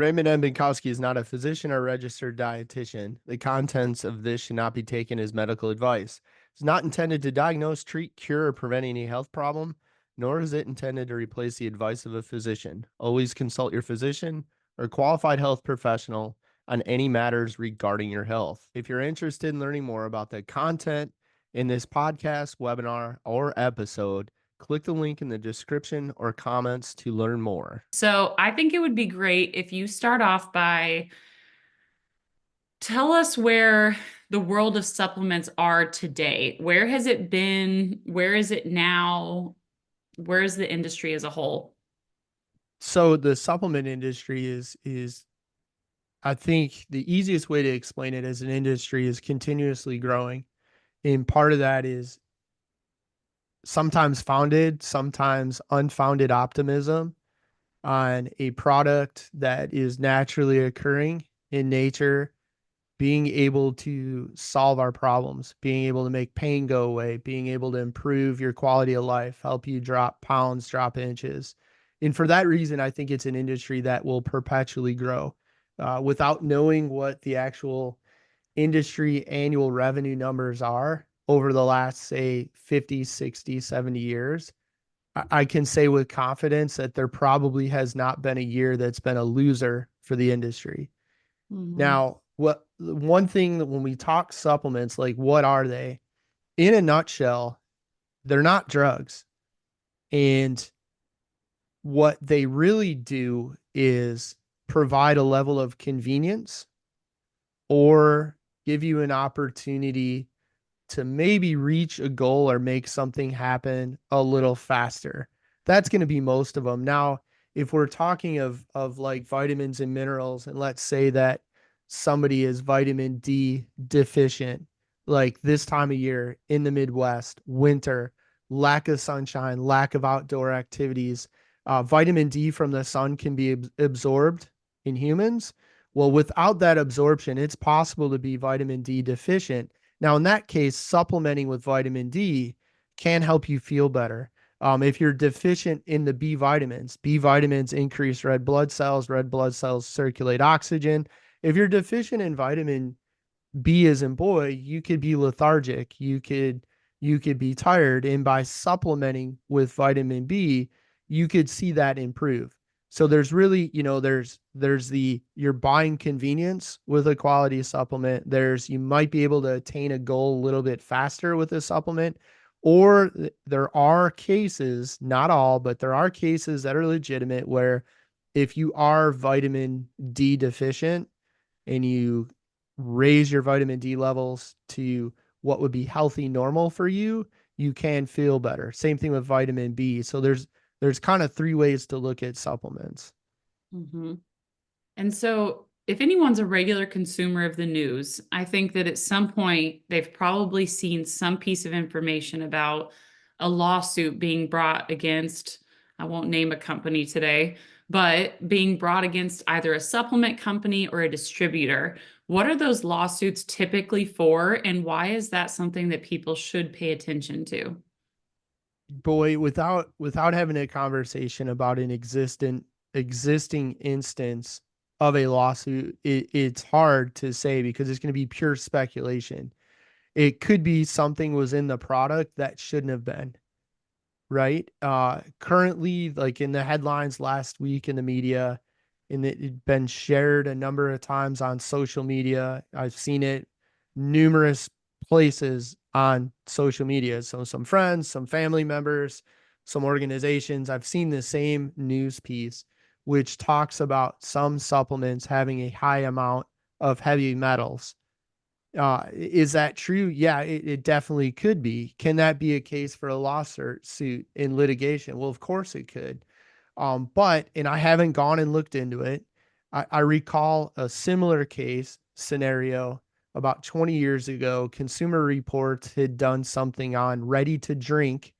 Raymond M. Binkowski is not a physician or registered dietitian. The contents of this should not be taken as medical advice. It's not intended to diagnose, treat, cure, or prevent any health problem, nor is it intended to replace the advice of a physician. Always consult your physician or qualified health professional on any matters regarding your health. If you're interested in learning more about the content in this podcast, webinar, or episode, click the link in the description or comments to learn more. So I think it would be great if you start off by tell us where the world of supplements are today. Where has it been? Where is it now? Where is the industry as a whole? So the supplement industry is I think the easiest way to explain it as an industry is continuously growing. And part of that is sometimes founded, sometimes unfounded optimism on a product that is naturally occurring in nature, being able to solve our problems, being able to make pain go away, being able to improve your quality of life, help you drop pounds, drop inches. And for that reason, I think it's an industry that will perpetually grow. Without knowing what the actual industry annual revenue numbers are over the last, say, 50, 60, 70 years, I can say with confidence that there probably has not been a year that's been a loser for the industry. Mhm. Now, what one thing that when we talk supplements, like what are they? In a nutshell, they're not drugs. And what they really do is provide a level of convenience or give you an opportunity to maybe reach a goal or make something happen a little faster. That's going to be most of them. Now, if we're talking of like vitamins and minerals, and let's say that somebody is vitamin D deficient, like this time of year in the Midwest, winter, lack of sunshine, lack of outdoor activities, vitamin D from the sun can be absorbed in humans. Well, without that absorption, it's possible to be vitamin D deficient. Now, in that case, supplementing with vitamin D can help you feel better. If you're deficient in the B vitamins increase red blood cells circulate oxygen. If you're deficient in vitamin B as in boy, you could be lethargic. You could be tired. And by supplementing with vitamin B, you could see that improve. So there's really, there's the you're buying convenience with a quality supplement. There's you might be able to attain a goal a little bit faster with a supplement. Or there are cases, not all, but there are cases that are legitimate where if you are vitamin D deficient and you raise your vitamin D levels to what would be healthy normal for you, you can feel better. Same thing with vitamin B. So there's kind of three ways to look at supplements. Mhm. And so, if anyone's a regular consumer of the news, I think that at some point they've probably seen some piece of information about a lawsuit being brought against, I won't name a company today, but being brought against either a supplement company or a distributor. What are those lawsuits typically for, and why is that something that people should pay attention to? Boy, without having a conversation about an existing instance of a lawsuit, it's hard to say because it's going to be pure speculation. It could be something was in the product that shouldn't have been, right? Currently, like in the headlines last week in the media, and it had been shared a number of times on social media. I've seen it numerous places on social media. So some friends, some family members, some organizations. I've seen the same news piece, which talks about some supplements having a high amount of heavy metals. Is that true? Yeah, it definitely could be. Can that be a case for a lawsuit in litigation? Well, of course it could. And I haven't gone and looked into it. I recall a similar case scenario about 20 years ago. Consumer Reports had done something on ready to drink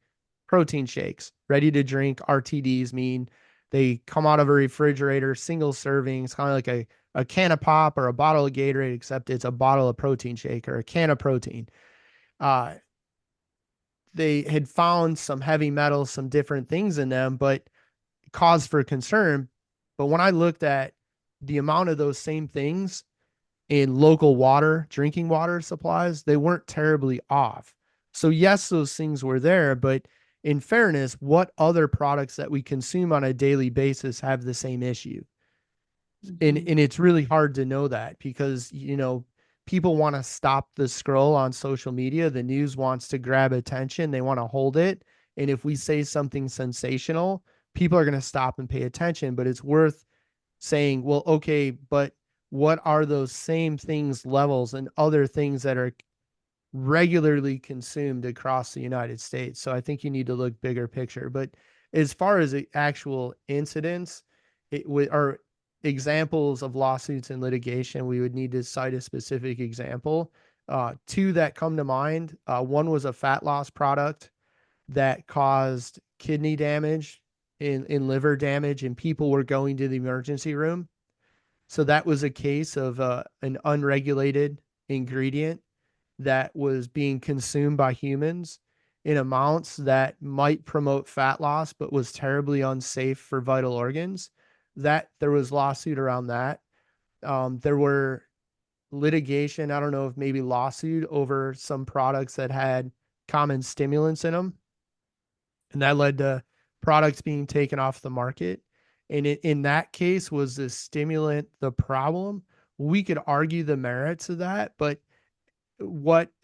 protein shakes. Ready to drink RTDs mean they come out of a refrigerator, single servings, kind of like a can of pop or a bottle of Gatorade, except it's a bottle of protein shake or a can of protein. Uh, they had found some heavy metals, some different things in them, but cause for concern. But when I looked at the amount of those same things in local water, drinking water supplies, they weren't terribly off. So, yes, those things were there, but in fairness, what other products that we consume on a daily basis have the same issue? And Mhm. it's really hard to know that because, people want to stop the scroll on social media. The news wants to grab attention, they want to hold it. And if we say something sensational, people are going to stop and pay attention. But it's worth saying, well, okay, but what are those same things levels and other things that are regularly consumed across the United States? So I think you need to look bigger picture. But as far as the actual incidents, are examples of lawsuits and litigation, we would need to cite a specific example. Two that come to mind. One was a fat loss product that caused kidney damage and liver damage, and people were going to the emergency room. So that was a case of an unregulated ingredient that was being consumed by humans in amounts that might promote fat loss, but was terribly unsafe for vital organs. That there was lawsuit around that. There were litigation, I don't know if maybe lawsuit over some products that had common stimulants in them, and that led to products being taken off the market. And in that case, was the stimulant the problem? We could argue the merits of that, but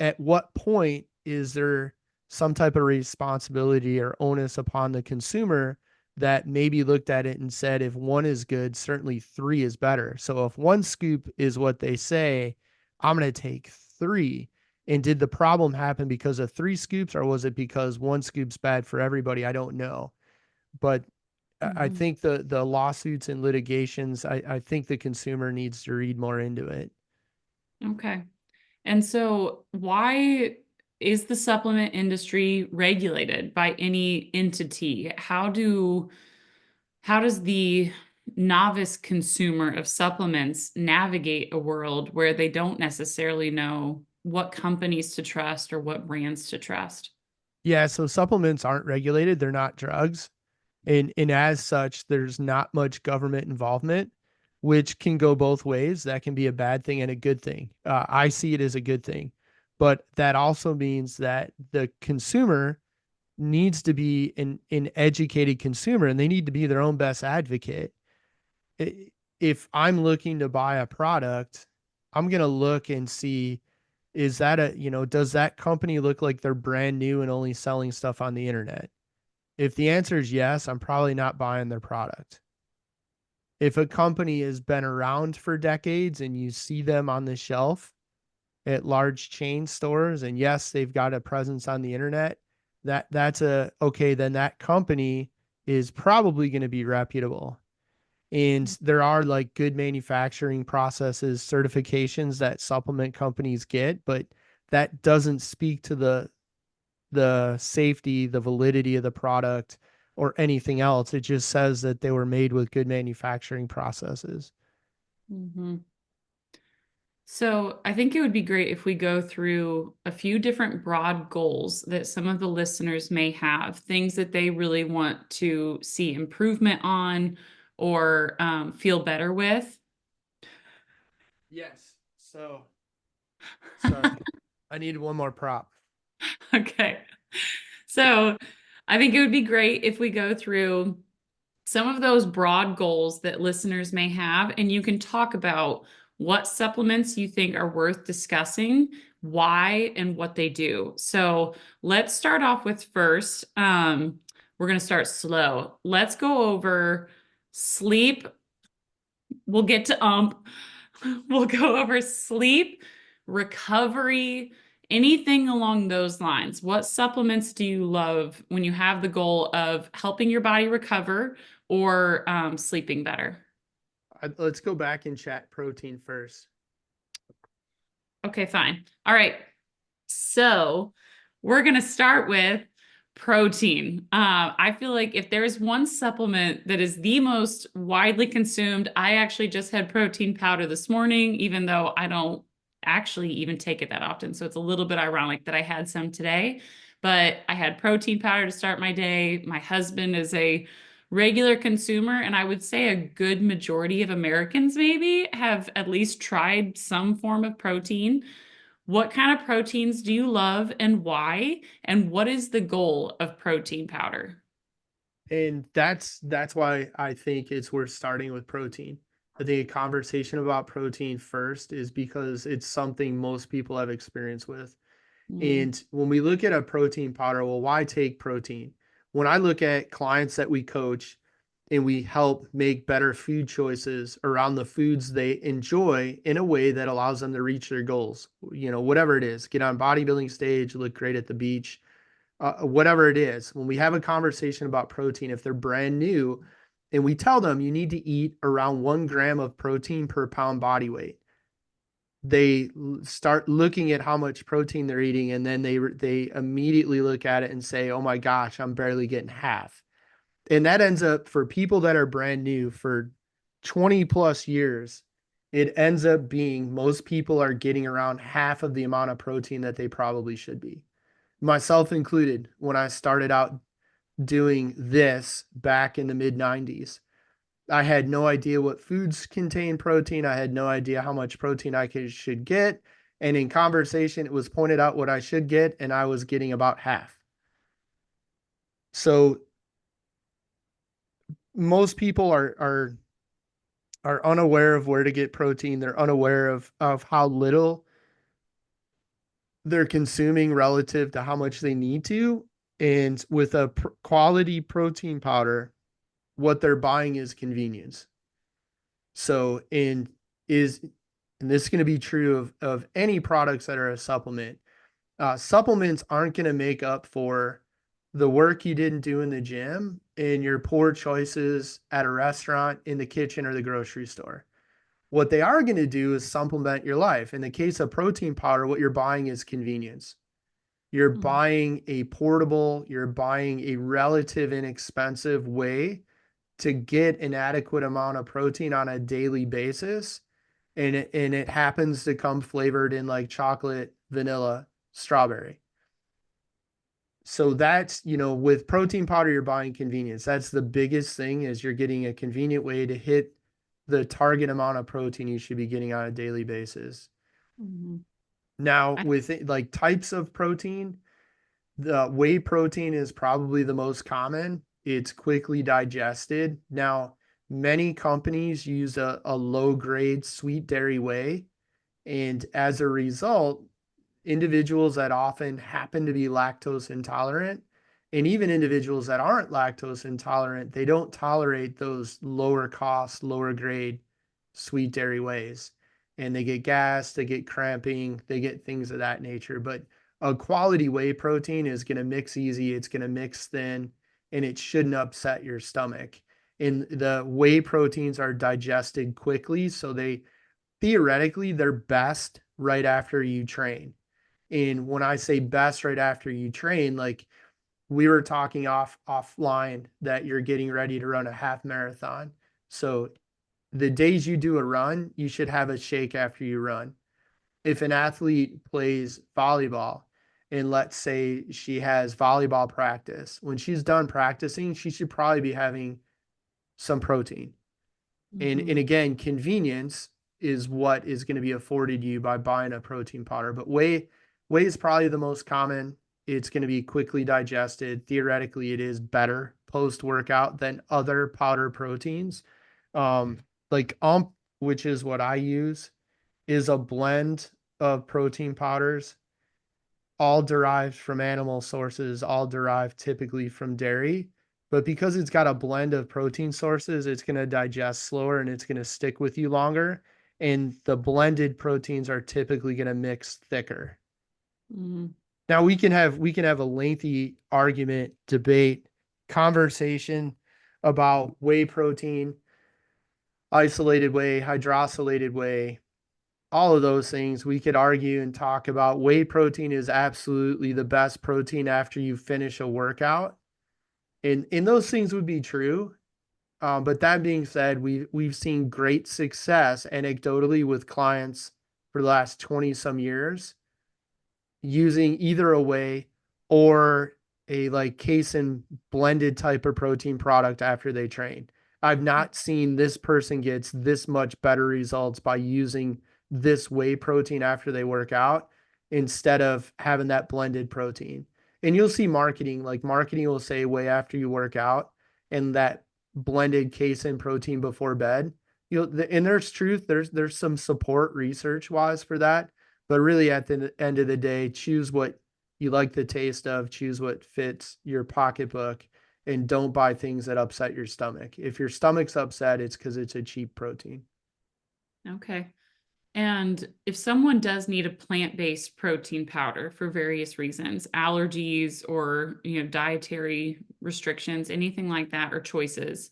at what point is there some type of responsibility or onus upon the consumer that maybe looked at it and said, if one is good, certainly three is better. So if one scoop is what they say, I'm going to take three. And did the problem happen because of three scoops, or was it because one scoop's bad for everybody? I don't know. But I Mhm. think the lawsuits and litigations, I think the consumer needs to read more into it. Okay. And so, why is the supplement industry regulated by any entity? How does the novice consumer of supplements navigate a world where they don't necessarily know what companies to trust or what brands to trust? Yeah, so supplements aren't regulated, they're not drugs. And as such, there's not much government involvement, which can go both ways. That can be a bad thing and a good thing. I see it as a good thing, but that also means that the consumer needs to be an educated consumer, and they need to be their own best advocate. If I'm looking to buy a product, I'm going to look and see, is that does that company look like they're brand new and only selling stuff on the internet? If the answer is yes, I'm probably not buying their product. If a company has been around for decades and you see them on the shelf at large chain stores, and yes, they've got a presence on the internet, that's a okay, then that company is probably going to be reputable. And there are like good manufacturing processes, certifications that supplement companies get, but that doesn't speak to the safety, the validity of the product, or anything else. It just says that they were made with good manufacturing processes. Mhm. So, I think it would be great if we go through a few different broad goals that some of the listeners may have, things that they really want to see improvement on or feel better with. Yes. So, sorry. I needed one more prop. Okay. So, I think it would be great if we go through some of those broad goals that listeners may have, and you can talk about what supplements you think are worth discussing, why, and what they do. So let's start off with first. We're going to start slow. Let's go over sleep. We'll get to We'll go over sleep, recovery, anything along those lines. What supplements do you love when you have the goal of helping your body recover or sleeping better? Let's go back and chat protein first. Okay, fine. All right. So we're going to start with protein. I feel like if there's one supplement that is the most widely consumed, I actually just had protein powder this morning, even though I don't actually even take it that often. So it's a little bit ironic that I had some today. But I had protein powder to start my day. My husband is a regular consumer, and I would say a good majority of Americans maybe have at least tried some form of protein. What kind of proteins do you love and why? And what is the goal of protein powder? And that's why I think it's worth starting with protein. I think a conversation about protein first is because it's something most people have experience with. Mm, And when we look at a protein powder, well, why take protein? When I look at clients that we coach and we help make better food choices around the foods they enjoy in a way that allows them to reach their goals, whatever it is, get on bodybuilding stage, look great at the beach, whatever it is. When we have a conversation about protein, if they're brand new and we tell them you need to eat around 1 gram of protein per pound body weight, they start looking at how much protein they're eating, and then they immediately look at it and say, "Oh my gosh, I'm barely getting half." And that ends up, for people that are brand new for 20 plus years, it ends up being most people are getting around half of the amount of protein that they probably should be. Myself included, when I started out doing this back in the mid 90s. I had no idea what foods contain protein. I had no idea how much protein should get. And in conversation, it was pointed out what I should get, and I was getting about half. So most people are unaware of where to get protein. They're unaware of how little they're consuming relative to how much they need to. And with a quality protein powder, what they're buying is convenience. So, is and this is going to be true of any products that are a supplement. Supplements aren't going to make up for the work you didn't do in the gym and your poor choices at a restaurant, in the kitchen, or the grocery store. What they are going to do is supplement your life. In the case of protein powder, what you're buying is convenience. You're mm, buying a portable, you're buying a relative inexpensive way to get an adequate amount of protein on a daily basis. And it happens to come flavored in like chocolate, vanilla, strawberry. So that's, with protein powder, you're buying convenience. That's the biggest thing, is you're getting a convenient way to hit the target amount of protein you should be getting on a daily basis. mhm. Now, I, with like types of protein, the whey protein is probably the most common. It's quickly digested. Now, many companies use a low grade sweet dairy whey. And as a result, individuals that often happen to be lactose intolerant, and even individuals that aren't lactose intolerant, they don't tolerate those lower cost, lower grade sweet dairy wheys. And they get gas, they get cramping, they get things of that nature. But a quality whey protein is going to mix easy, it's going to mix thin, and it shouldn't upset your stomach. And the whey proteins are digested quickly, so theoretically they're best right after you train. And when I say best right after you train, like we were talking offline that you're getting ready to run a half marathon. So the days you do a run, you should have a shake after you run. If an athlete plays volleyball, and let's say she has volleyball practice, when she's done practicing, she should probably be having some protein. And mhm. again, convenience is what is going to be afforded you by buying a protein powder. But whey is probably the most common. It's going to be quickly digested. Theoretically, it is better post workout than other powder proteins. Um, like which is what I use, is a blend of protein powders, all derived from animal sources, all derived typically from dairy. But because it's got a blend of protein sources, it's going to digest slower and it's going to stick with you longer. And the blended proteins are typically going to mix thicker. Mhm. Now we can have a lengthy argument, debate, conversation about whey protein, isolated whey, hydrosylated whey, all of those things. We could argue and talk about whey protein is absolutely the best protein after you finish a workout. And those things would be true. But that being said, we've seen great success anecdotally with clients for the last 20 some years using either a whey or a like casein blended type of protein product after they train. I've not seen this person gets this much better results by using this whey protein after they work out instead of having that blended protein. And you'll see marketing, like marketing will say whey after you work out and that blended casein protein before bed. And there's truth, there's some support research wise for that, but really at the end of the day, choose what you like the taste of, choose what fits your pocketbook, and don't buy things that upset your stomach. If your stomach's upset, it's because it's a cheap protein. Okay. And if someone does need a plant-based protein powder for various reasons, allergies or, dietary restrictions, anything like that, or choices,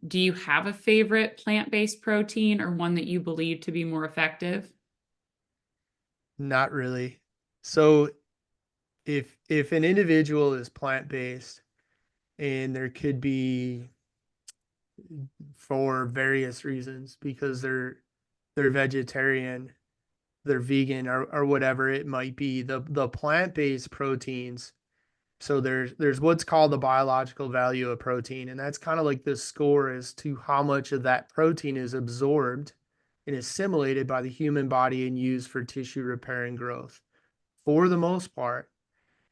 do you have a favorite plant-based protein or one that you believe to be more effective? Not really. So if an individual is plant-based and there could be for various reasons because they're vegetarian, they're vegan or whatever it might be, the plant-based proteins. So there's what's called the biological value of protein, and that's kind of like the score as to how much of that protein is absorbed and assimilated by the human body and used for tissue repair and growth. For the most part,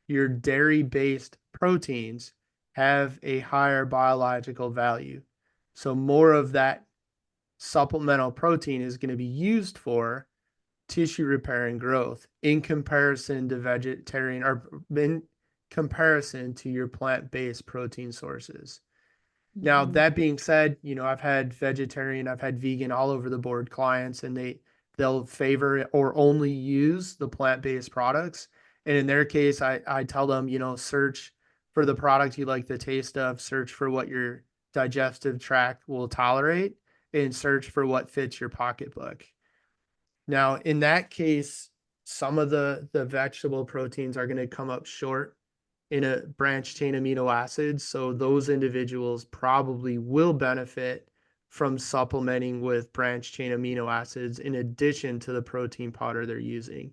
your dairy-based proteins have a higher biological value. So more of that supplemental protein is going to be used for tissue repair and growth in comparison to vegetarian or in comparison to your plant-based protein sources. Now, Mhm. that being said, I've had vegetarian, I've had vegan all over the board clients, and they'll favor or only use the plant-based products. And in their case, I tell them, search for the product you like the taste of, search for what your digestive tract will tolerate, and search for what fits your pocketbook. Now, in that case, some of the vegetable proteins are going to come up short in a branch chain amino acids. So those individuals probably will benefit from supplementing with branch chain amino acids in addition to the protein powder they're using.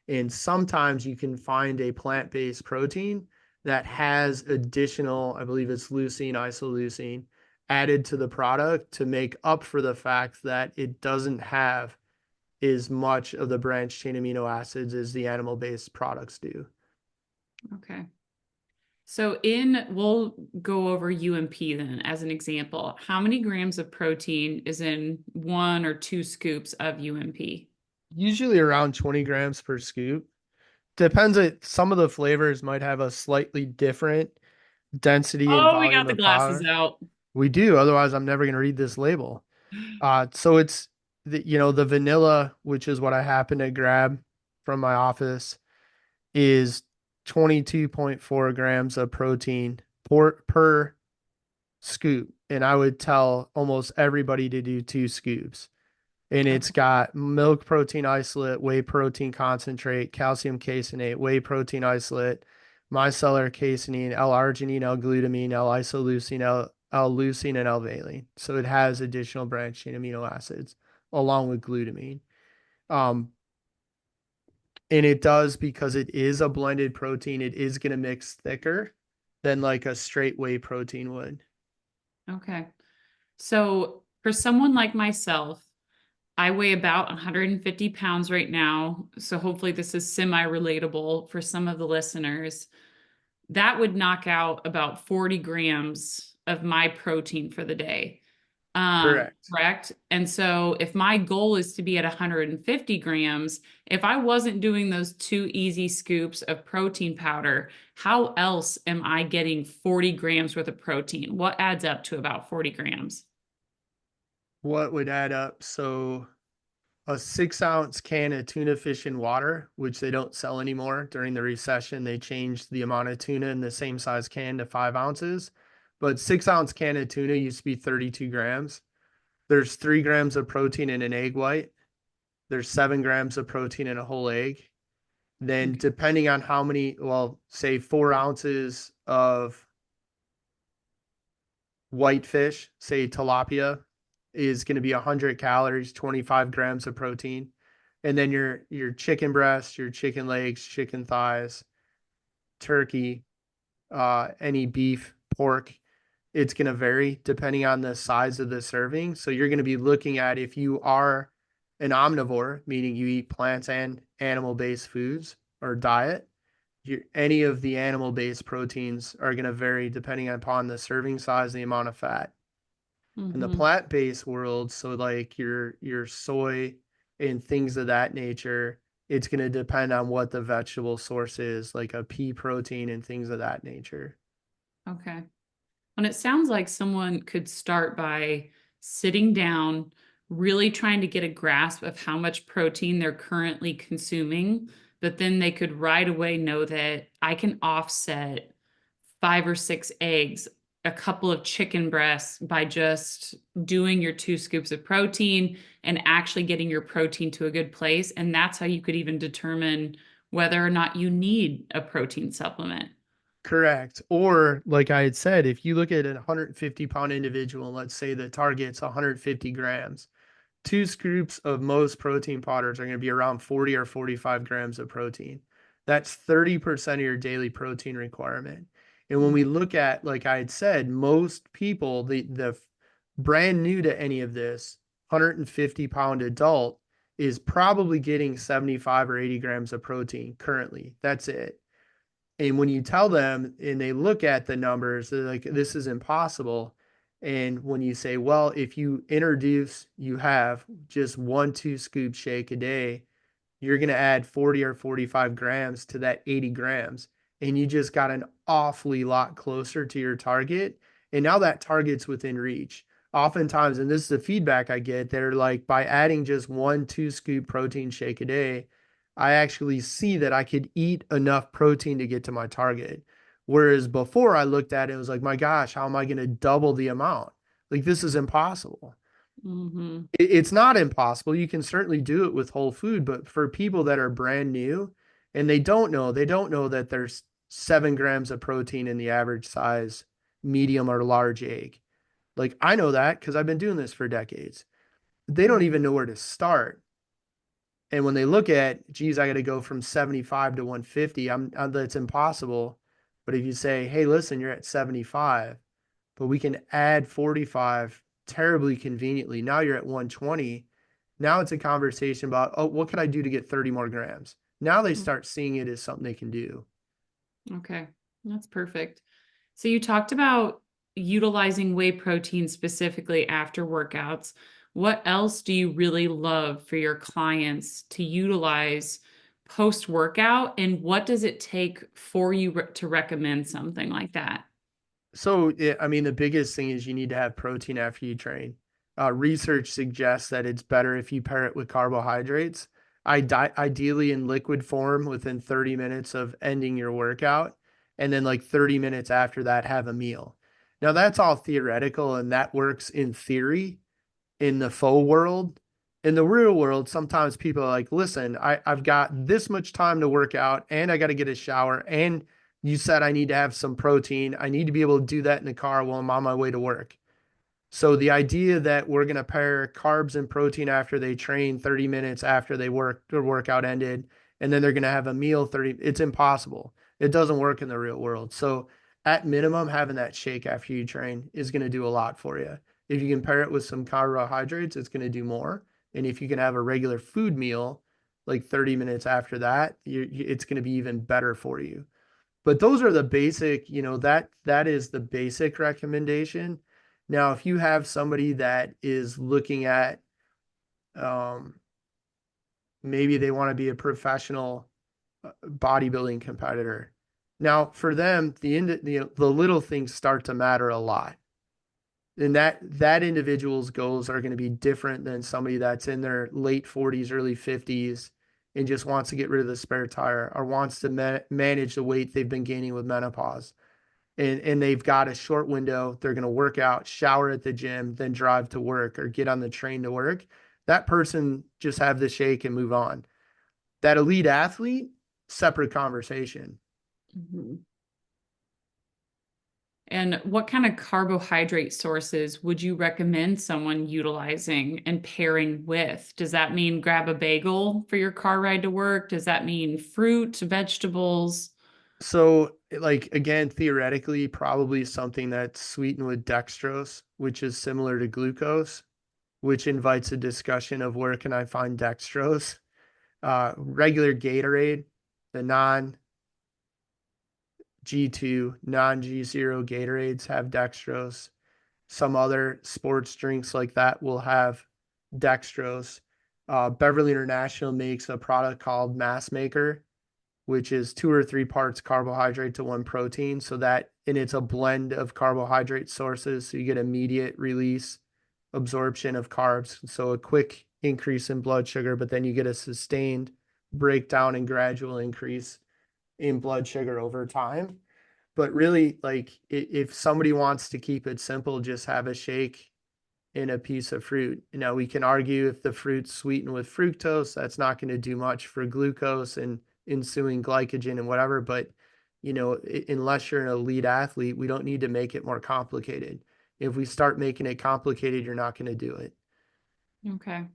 And sometimes you can find a plant-based protein that has additional, I believe it's leucine, isoleucine, added to the product to make up for the fact that it doesn't have as much of the branch chain amino acids as the animal-based products do. Okay. So we'll go over UMP then as an example. How many grams of protein is in 1 or 2 scoops of UMP? Usually around 20 grams per scoop. Depends on some of the flavors might have a slightly different density and Oh, we got volume the of glasses powder. out. We do, otherwise I'm never going to read this label. So it's the vanilla, which is what I happen to grab from my office, is 22.4 grams of protein per scoop. And I would tell almost everybody to do 2 scoops. And it's Okay. got milk protein isolate, whey protein concentrate, calcium caseinate, whey protein isolate, micellar casein, L-arginine, L-glutamine, L-isoleucine, L-leucine, and L-valine. So it has additional branched chain amino acids along with glutamine. Um, and it does because it is a blended protein. It is going to mix thicker than like a straight whey protein would. Okay. So for someone like myself, I weigh about 150 pounds right now. So hopefully this is semi-relatable for some of the listeners. That would knock out about 40 grams of my protein for the day. Correct. Correct. And so if my goal is to be at 150 grams, if I wasn't doing those 2 easy scoops of protein powder, how else am I getting 40 grams worth of protein? What adds up to about 40 grams? What would add up? So a 6 ounce can of tuna fish in water, which they don't sell anymore. During the recession, they changed the amount of tuna in the same size can to 5 ounces. But 6 ounce can of tuna used to be 32 grams. There's 3 grams of protein in an egg white. There's 7 grams of protein in a whole egg. Then, Okay. depending on how many, well, say 4 ounces of whitefish, say tilapia, is going to be 100 calories, 25 grams of protein. And then your chicken breast, your chicken legs, chicken thighs, turkey, any beef, pork. It's going to vary depending on the size of the serving. So you're going to be looking at if you are an omnivore, meaning you eat plants and animal-based foods or diet, any of the animal-based proteins are going to vary depending upon the serving size, the amount of fat. In the Mm-hmm. plant-based world, so like your soy and things of that nature, it's going to depend on what the vegetable source is, like a pea protein and things of that nature. Okay. And it sounds like someone could start by sitting down, really trying to get a grasp of how much protein they're currently consuming, but then they could right away know that I can offset 5 or 6 eggs, a couple of chicken breasts by just doing your 2 scoops of protein and actually getting your protein to a good place. And that's how you could even determine whether or not you need a protein supplement. Correct. Or like I had said, if you look at a 150-pound individual, let's say the target's 150 grams, 2 scoops of most protein powders are going to be around 40 or 45 grams of protein. That's 30% of your daily protein requirement. And when we look at, like I had said, most people, the brand new to any of this, 150-pound adult is probably getting 75 or 80 grams of protein currently. That's it. And when you tell them and they look at the numbers, they're like, this is impossible. And when you say, well, if you have just 1 2 scoop shake a day, you're going to add 40 or 45 grams to that 80 grams. And you just got an awfully lot closer to your target. And now that target's within reach. Oftentimes, and this is the feedback I get, they're like, by adding just 1 2 scoop protein shake a day, I actually see that I could eat enough protein to get to my target. Whereas before I looked at it, it was like, my gosh, how am I going to double the amount? Like, this is impossible. Mm-hmm. It's not impossible. You can certainly do it with whole food, but for people that are brand new and they don't know that there's 7 grams of protein in the average size medium or large egg. Like I know that because I've been doing this for decades. They don't even know where to start. And when they look at, geez, I got to go from 75 to 150, that's impossible. But if you say, hey, listen, you're at 75, but we can add 45 terribly conveniently. Now you're at 120. Now it's a conversation about, oh, what can I do to get 30 more grams? Now they start seeing it as something they can do. Okay, that's perfect. So you talked about utilizing whey protein specifically after workouts. What else do you really love for your clients to utilize post workout? And what does it take for you to recommend something like that? So, I mean, the biggest thing is you need to have protein after you train. Research suggests that it's better if you pair it with carbohydrates, ideally in liquid form within 30 minutes of ending your workout. And then, like 30 minutes after that, have a meal. Now, that's all theoretical and that works in theory in the faux world. In the real world, sometimes people are like, listen, I've got this much time to work out and I got to get a shower. And you said I need to have some protein. I need to be able to do that in the car while I'm on my way to work. So the idea that we're going to pair carbs and protein after they train 30 minutes after their workout ended, and then they're going to have a meal 30, it's impossible. It doesn't work in the real world. So at minimum, having that shake after you train is going to do a lot for you. If you can pair it with some carbohydrates, it's going to do more. And if you can have a regular food meal, like 30 minutes after that, it's going to be even better for you. But those are the basic, that is the basic recommendation. Now, if you have somebody that is looking at um, maybe they want to be a professional bodybuilding competitor. Now, for them, the little things start to matter a lot. And that individual's goals are going to be different than somebody that's in their late 40s, early 50s and just wants to get rid of the spare tire or wants to manage the weight they've been gaining with menopause. And they've got a short window. They're going to work out, shower at the gym, then drive to work or get on the train to work. That person just have the shake and move on. That elite athlete, separate conversation. Mhm. And what kind of carbohydrate sources would you recommend someone utilizing and pairing with? Does that mean grab a bagel for your car ride to work? Does that mean fruit, vegetables? So, like, again, theoretically, probably something that's sweetened with dextrose, which is similar to glucose, which invites a discussion of where can I find dextrose. Regular Gatorade, the non G2, non G0 Gatorades have dextrose. Some other sports drinks like that will have dextrose. Beverly International makes a product called Mass Maker, which is 2 or 3 parts carbohydrate to 1 protein. So that, and it's a blend of carbohydrate sources. So you get immediate release, absorption of carbs. So a quick increase in blood sugar, but then you get a sustained breakdown and gradual increase in blood sugar over time. But really, like, if somebody wants to keep it simple, just have a shake in a piece of fruit. You know, we can argue if the fruit's sweetened with fructose, that's not going to do much for glucose and ensuing glycogen and whatever. But, you know, unless you're an elite athlete, we don't need to make it more complicated. If we start making it complicated, you're not going to do it. Okay.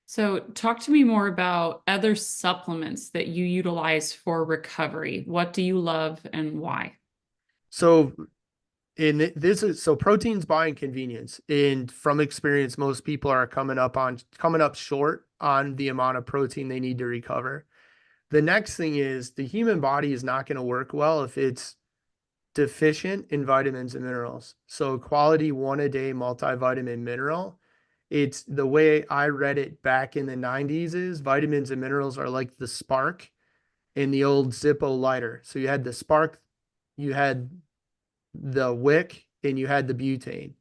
So, talk to me more about other supplements that you utilize for recovery. What do you love and why? So, this is so protein's buying convenience. And from experience, most people are coming up short on the amount of protein they need to recover. The next thing is the human body is not going to work well if it's deficient in vitamins and minerals. So quality 1 a day multivitamin mineral. It's the way I read it back in the 90s is vitamins and minerals are like the spark in the old Zippo lighter. So you had the spark, you had the wick, and you had the butane,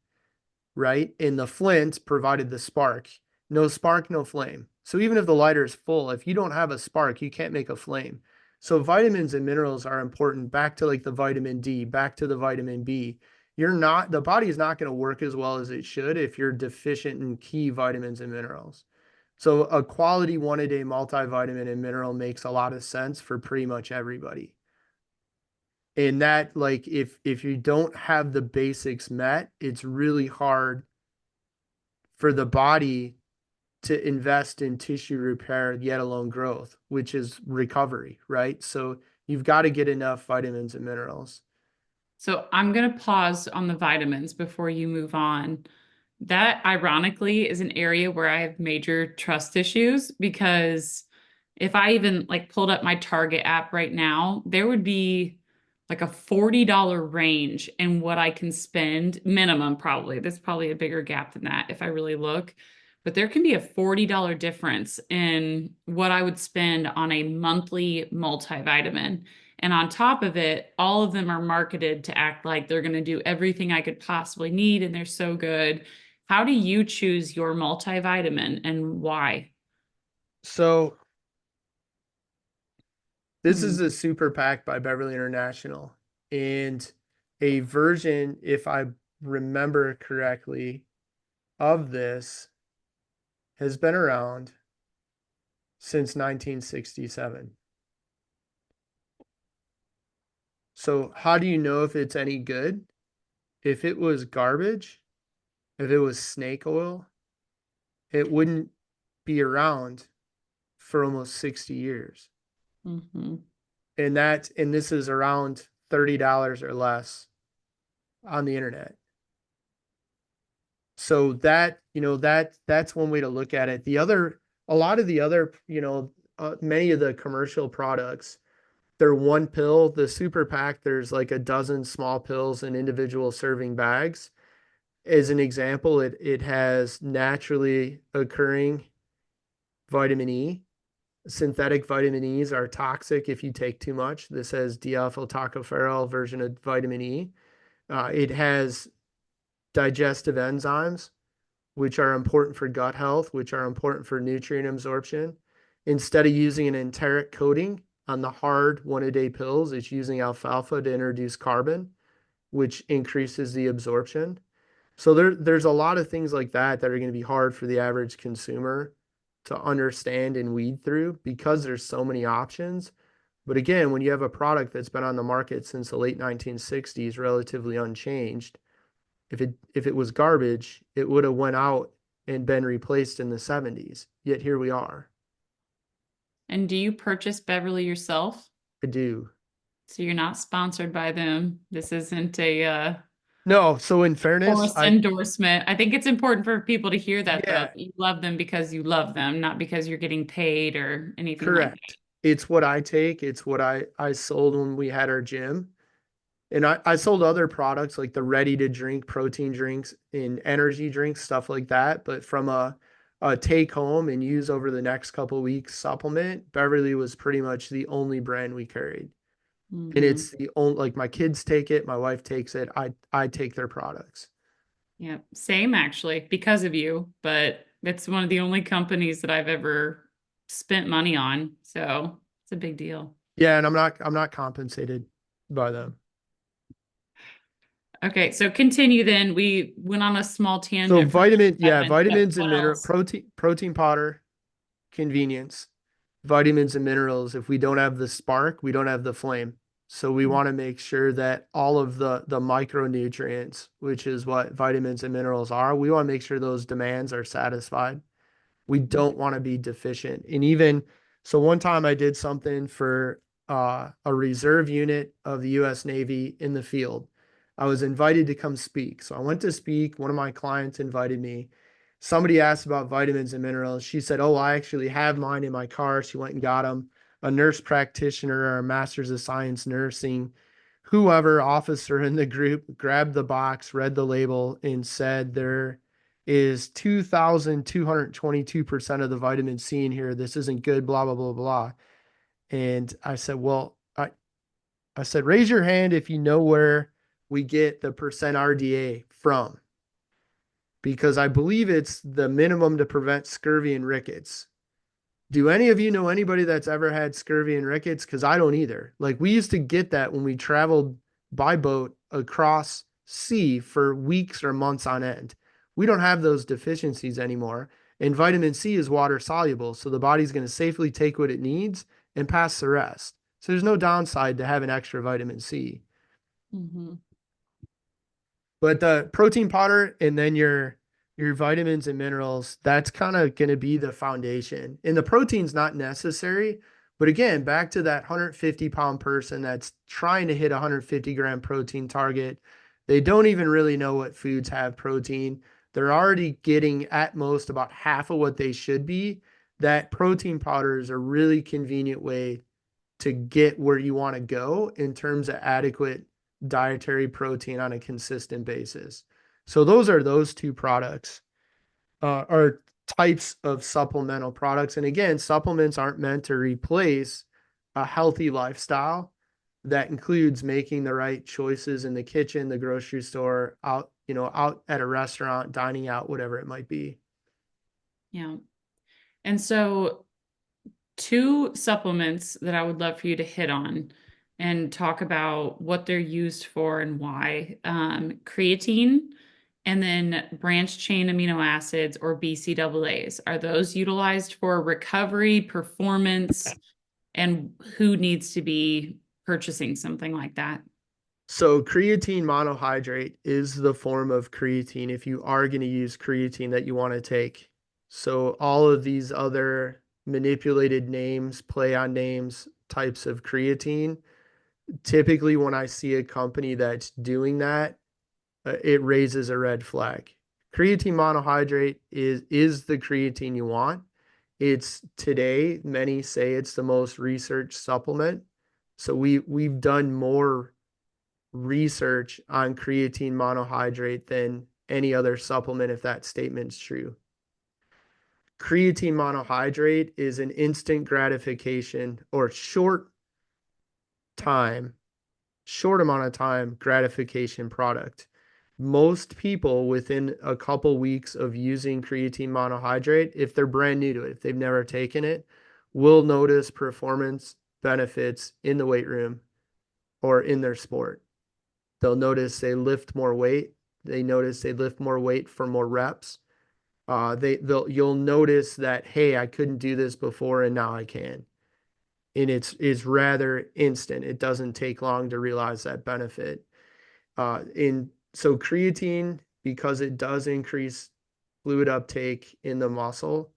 right? And the flint provided the spark. No spark, no flame. So even if the lighter is full, if you don't have a spark, you can't make a flame. So vitamins and minerals are important. Back to like the vitamin D, back to the vitamin B. The body is not going to work as well as it should if you're deficient in key vitamins and minerals. So a quality 1 a day multivitamin and mineral makes a lot of sense for pretty much everybody. And that, like, if you don't have the basics met, it's really hard for the body to invest in tissue repair, yet alone growth, which is recovery, right? So you've got to get enough vitamins and minerals. So, I'm going to pause on the vitamins before you move on. That ironically is an area where I have major trust issues because if I even like pulled up my Target app right now, there would be like a $40 range in what I can spend minimum probably. There's probably a bigger gap than that if I really look. But there can be a $40 difference in what I would spend on a monthly multivitamin. And on top of it, all of them are marketed to act like they're going to do everything I could possibly need and they're so good. How do you choose your multivitamin and why? So this is Hmm. a super pack by Beverly International, and a version, if I remember correctly, of this has been around since 1967. So how do you know if it's any good? If it was garbage, if it was snake oil, it wouldn't be around for almost 60 years. Hmm. And this is around $30 or less on the internet. So that, that's one way to look at it. A lot of the other, many of the commercial products, they're one pill. The super pack, there's like a dozen small pills in individual serving bags. As an example, it has naturally occurring vitamin E. Synthetic vitamin E's are toxic if you take too much. This has diethyl tocopherol version of vitamin E. It has digestive enzymes, which are important for gut health, which are important for nutrient absorption. Instead of using an enteric coating on the hard 1 a day pills, it's using alfalfa to introduce carbon, which increases the absorption. So there's a lot of things like that are going to be hard for the average consumer to understand and weed through because there's so many options. But again, when you have a product that's been on the market since the late 1960s, relatively unchanged, if it was garbage, it would have went out and been replaced in the 70s. Yet here we are. And do you purchase Beverly yourself? I do. So you're not sponsored by them. This isn't a No, so in fairness, forced endorsement. I think it's important for people to hear that though. yeah, That you love them because you love them, not because you're getting paid or anything like correct. It's what I take. It's what I sold when we had our gym. And I sold other products like the ready to drink protein drinks and energy drinks, stuff like that. But from a take home and use over the next couple of weeks supplement, Beverly was pretty much the only brand we carried. that. And Hmm. it's the only, like my kids take it, my wife takes it. I take their products. Yeah, same actually, because of you, but it's one of the only companies that I've ever spent money on. So it's a big deal. Yeah, and I'm not compensated by them. Okay, so continue then. We went on a small So tangent from yeah, vitamins, but vitamins and what mineral else? protein powder, convenience. Vitamins and minerals. If we don't have the spark, we don't have the flame. So we want to make sure that all of the micronutrients, which is what vitamins and minerals are, we want to make sure those demands are satisfied. We don't want to be deficient. And even so, one time I did something for a reserve unit of the U.S. Navy in the field. I was invited to come speak. So I went to speak. One of my clients invited me. Somebody asked about vitamins and minerals. She said, "Oh, I actually have mine in my car." She went and got them. A nurse practitioner or a master's of science nursing, whoever officer in the group grabbed the box, read the label, and said there is 2,222% of the vitamin C in here. This isn't good, blah, blah, blah, blah. And I said, well, I said, raise your hand if you know where we get the percent RDA from, because I believe it's the minimum to prevent scurvy and rickets. Do any of you know anybody that's ever had scurvy and rickets? Because I don't either. Like we used to get that when we traveled by boat across sea for weeks or months on end. We don't have those deficiencies anymore. And vitamin C is water soluble, so the body's going to safely take what it needs and pass the rest. So there's no downside to having extra vitamin C. Mm-hmm. But the protein powder and then your vitamins and minerals, that's kind of going to be the foundation. And the protein's not necessary. But again, back to that 150-pound person that's trying to hit a 150-gram protein target. They don't even really know what foods have protein. They're already getting at most about half of what they should be. That protein powder is a really convenient way to get where you want to go in terms of adequate dietary protein on a consistent basis. So those are those two products, or types of supplemental products. And again, supplements aren't meant to replace a healthy lifestyle that includes making the right choices in the kitchen, the grocery store, out, out at a restaurant, dining out, whatever it might be. Yeah. And so two supplements that I would love for you to hit on and talk about what they're used for and why. Creatine and then branched chain amino acids or BCAAs. Are those utilized for recovery, performance, and who needs to be purchasing something like that? So creatine monohydrate is the form of creatine if you are going to use creatine that you want to take. So all of these other manipulated names, play on names, types of creatine, typically when I see a company that's doing that, it raises a red flag. Creatine monohydrate is the creatine you want. It's today, many say it's the most researched supplement. So we've done more research on creatine monohydrate than any other supplement if that statement's true. Creatine monohydrate is an instant gratification or time, short amount of time gratification product. Most people within a couple weeks of using creatine monohydrate, if they're brand new to it, if they've never taken it, will notice performance benefits in the weight room or in their sport. They'll notice they lift more weight. They notice they lift more weight for more reps. You'll notice that, hey, I couldn't do this before and now I can. And it's rather instant. It doesn't take long to realize that benefit. In so creatine, because it does increase fluid uptake in the muscle,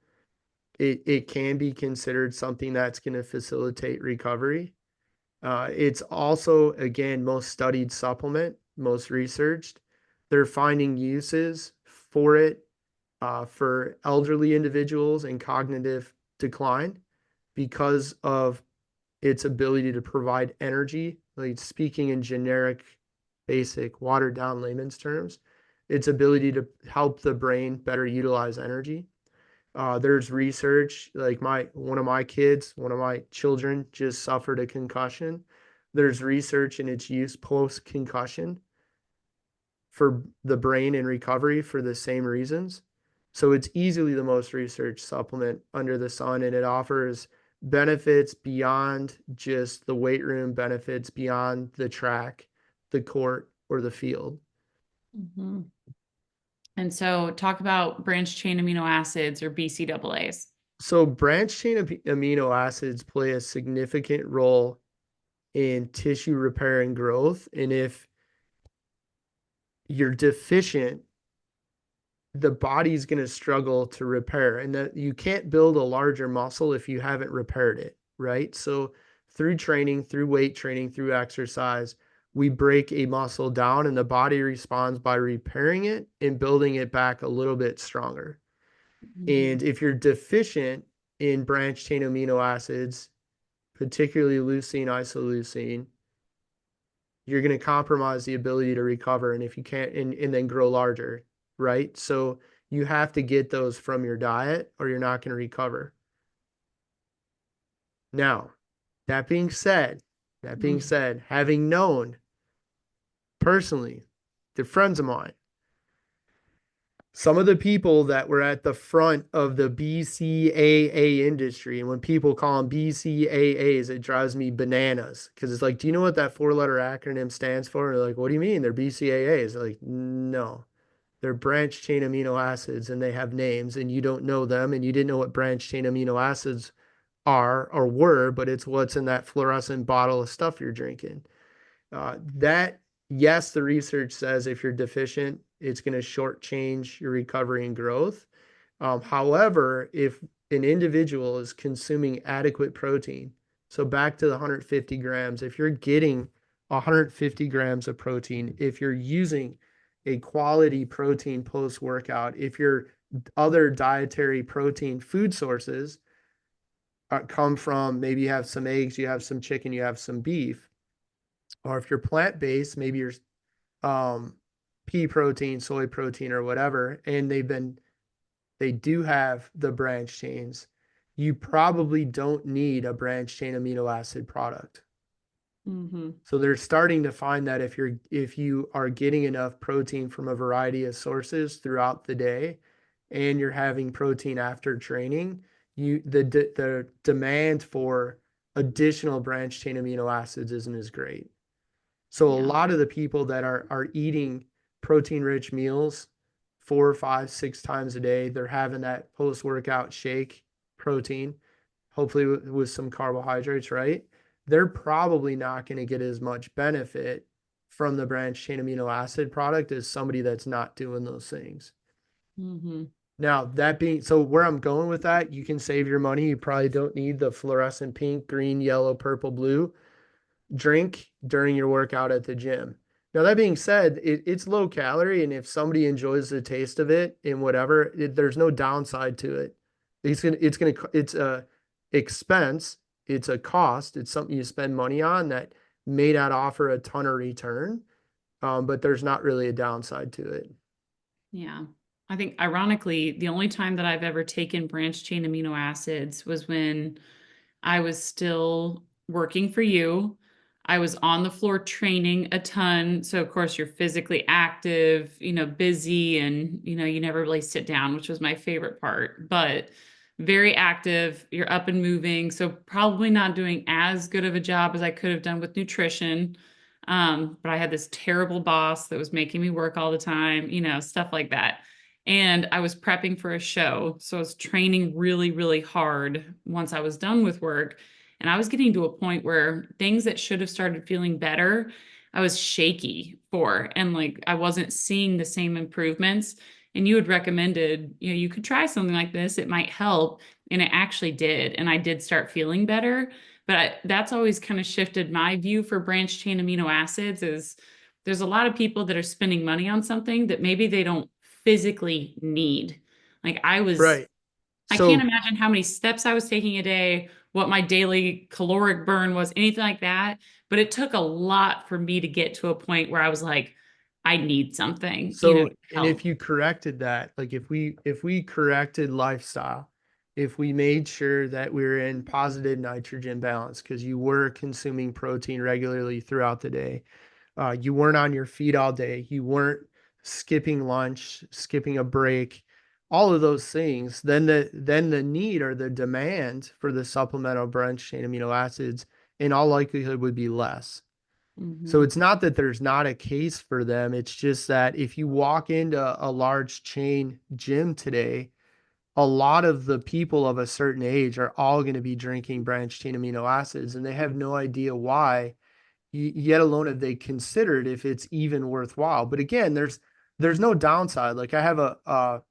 it can be considered something that's going to facilitate recovery. It's also, again, most studied supplement, most researched. They're finding uses for it for elderly individuals and cognitive decline because of its ability to provide energy, like speaking in generic, basic, watered down layman's terms, its ability to help the brain better utilize energy. There's research, like one of my kids, one of my children just suffered a concussion. There's research in its use post concussion for the brain and recovery for the same reasons. So it's easily the most researched supplement under the sun, and it offers benefits beyond just the weight room, benefits beyond the track, the court, or the field. Mhm. And so talk about branched chain amino acids or BCAAs. So branched chain amino acids play a significant role in tissue repair and growth. And if you're deficient, the body's going to struggle to repair, and that you can't build a larger muscle if you haven't repaired it, right? So through training, through weight training, through exercise, we break a muscle down and the body responds by repairing it and building it back a little bit stronger. Mhm. And if you're deficient in branched chain amino acids, particularly leucine, isoleucine, you're going to compromise the ability to recover. And if you can't, and then grow larger, right? So you have to get those from your diet or you're not going to recover. Now, that being said, Mhm. having known personally, the friends of mine, some of the people that were at the front of the BCAA industry, and when people call them BCAAs, it drives me bananas because it's like, do you know what that four-letter acronym stands for? And they're like, what do you mean? They're BCAAs. They're like, no, they're branched chain amino acids and they have names and you don't know them and you didn't know what branched chain amino acids are or were, but it's what's in that fluorescent bottle of stuff you're drinking. That, yes, the research says if you're deficient, it's going to shortchange your recovery and growth. However, if an individual is consuming adequate protein, so back to the 150 grams, if you're getting 150 grams of protein, if you're using a quality protein post workout, if your other dietary protein food sources come from maybe you have some eggs, you have some chicken, you have some beef, or if you're plant based, maybe you're um, pea protein, soy protein, or whatever, and they do have the branch chains, you probably don't need a branch chain amino acid product. Mhm. So they're starting to find that if you are getting enough protein from a variety of sources throughout the day and you're having protein after training, the demand for additional branch chain amino acids isn't as great. So a Yeah. lot of the people that are eating protein rich meals 4, 5, 6 times a day, they're having that post workout shake protein, hopefully with some carbohydrates, right? They're probably not going to get as much benefit from the branched chain amino acid product as somebody that's not doing those things. Mhm. Now, that being so, where I'm going with that, you can save your money. You probably don't need the fluorescent pink, green, yellow, purple, blue drink during your workout at the gym. Now, that being said, it's low calorie, and if somebody enjoys the taste of it and whatever, there's no downside to it. It's a expense, it's a cost, it's something you spend money on that may not offer a ton of return, but there's not really a downside to it. Yeah. I think ironically, the only time that I've ever taken branched chain amino acids was when I was still working for you. I was on the floor training a ton. So, of course, you're physically active, busy, and, you never really sit down, which was my favorite part, but very active. You're up and moving. So, probably not doing as good of a job as I could have done with nutrition. But I had this terrible boss that was making me work all the time, stuff like that. And I was prepping for a show. So I was training really, really hard once I was done with work. And I was getting to a point where things that should have started feeling better, I was shaky for. And like I wasn't seeing the same improvements. And you had recommended, you could try something like this. It might help. And it actually did. And I did start feeling better. But that's always kind of shifted my view for branched chain amino acids is there's a lot of people that are spending money on something that maybe they don't physically need. Like Right. I can't So imagine how many steps I was taking a day, what my daily caloric burn was, anything like that. But it took a lot for me to get to a point where I was like, I need something, So, to and if help. you corrected that, like if we corrected lifestyle, if we made sure that we were in positive nitrogen balance because you were consuming protein regularly throughout the day, you weren't on your feet all day, you weren't skipping lunch, skipping a break, all of those things, then the need or the demand for the supplemental branched chain amino acids in all likelihood would be less. So Hmm. it's not that there's not a case for them. It's just that if you walk into a large chain gym today, a lot of the people of a certain age are all going to be drinking branched chain amino acids and they have no idea why, yet alone have they considered if it's even worthwhile. But again, there's no downside. Like I have a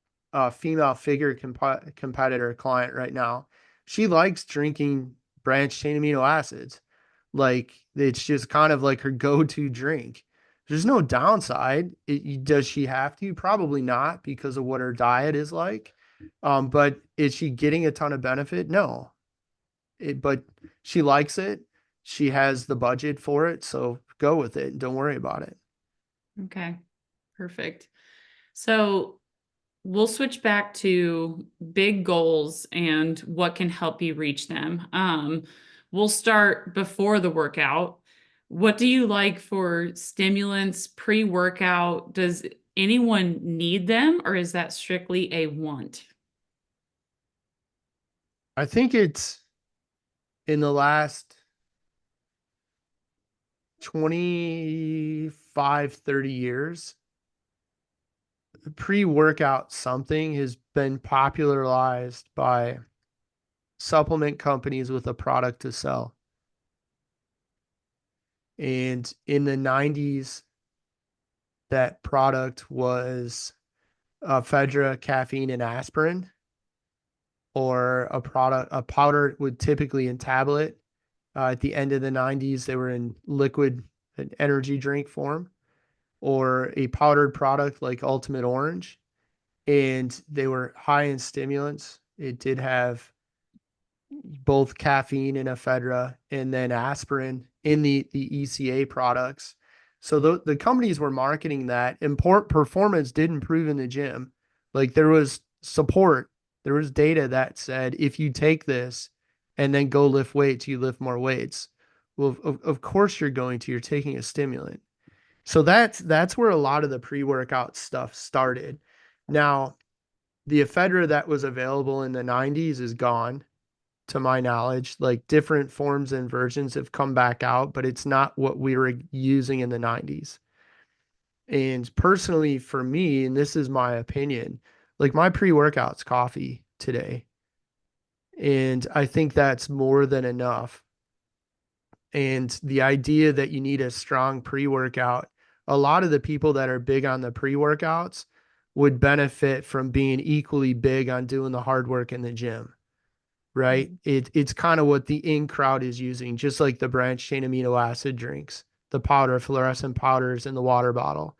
female figure competitor client right now. She likes drinking branched chain amino acids. Like it's just kind of like her go-to drink. There's no downside. Does she have to? Probably not because of what her diet is like. But is she getting a ton of benefit? No. But she likes it. She has the budget for it, so go with it and don't worry about it. Okay, perfect. So we'll switch back to big goals and what can help you reach them. We'll start before the workout. What do you like for stimulants pre-workout? Does anyone need them, or is that strictly a want? I think it's in the last 25, 30 years, pre-workout something has been popularized by supplement companies with a product to sell. And in the 90s, that product was ephedra, caffeine, and aspirin, or a powder would typically in tablet. At the end of the 90s, they were in liquid and energy drink form, or a powdered product like Ultimate Orange. And they were high in stimulants. It did have both caffeine and ephedra and then aspirin in the ECA products. So the companies were marketing that. Import performance did improve in the gym. Like there was support, there was data that said if you take this and then go lift weights, you lift more weights. Well, of course you're going to. You're taking a stimulant. So that's where a lot of the pre-workout stuff started. Now, the ephedra that was available in the 90s is gone to my knowledge. Like different forms and versions have come back out, but it's not what we were using in the 90s. And personally, for me, and this is my opinion, like my pre workout's coffee today. And I think that's more than enough. And the idea that you need a strong pre workout, a lot of the people that are big on the pre workouts would benefit from being equally big on doing the hard work in the gym, right? It's kind of what the in crowd is using, just like the branched chain amino acid drinks, the powder, fluorescent powders in the water bottle.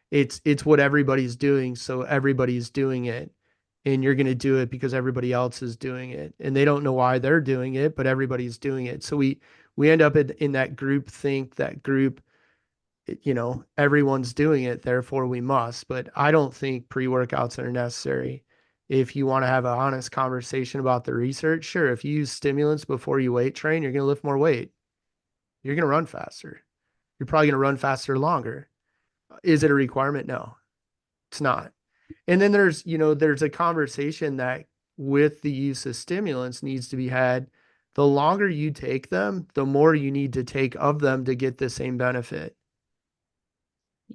It's what everybody's doing, so everybody's doing it. And you're going to do it because everybody else is doing it. And they don't know why they're doing it, but everybody's doing it. So we end up in that group think, that group, everyone's doing it, therefore we must. But I don't think pre-workouts are necessary. If you want to have an honest conversation about the research, sure, if you use stimulants before you weight train, you're going to lift more weight. You're going to run faster. You're probably going to run faster longer. Is it a requirement? No, it's not. And then there's a conversation that with the use of stimulants needs to be had. The longer you take them, the more you need to take of them to get the same benefit.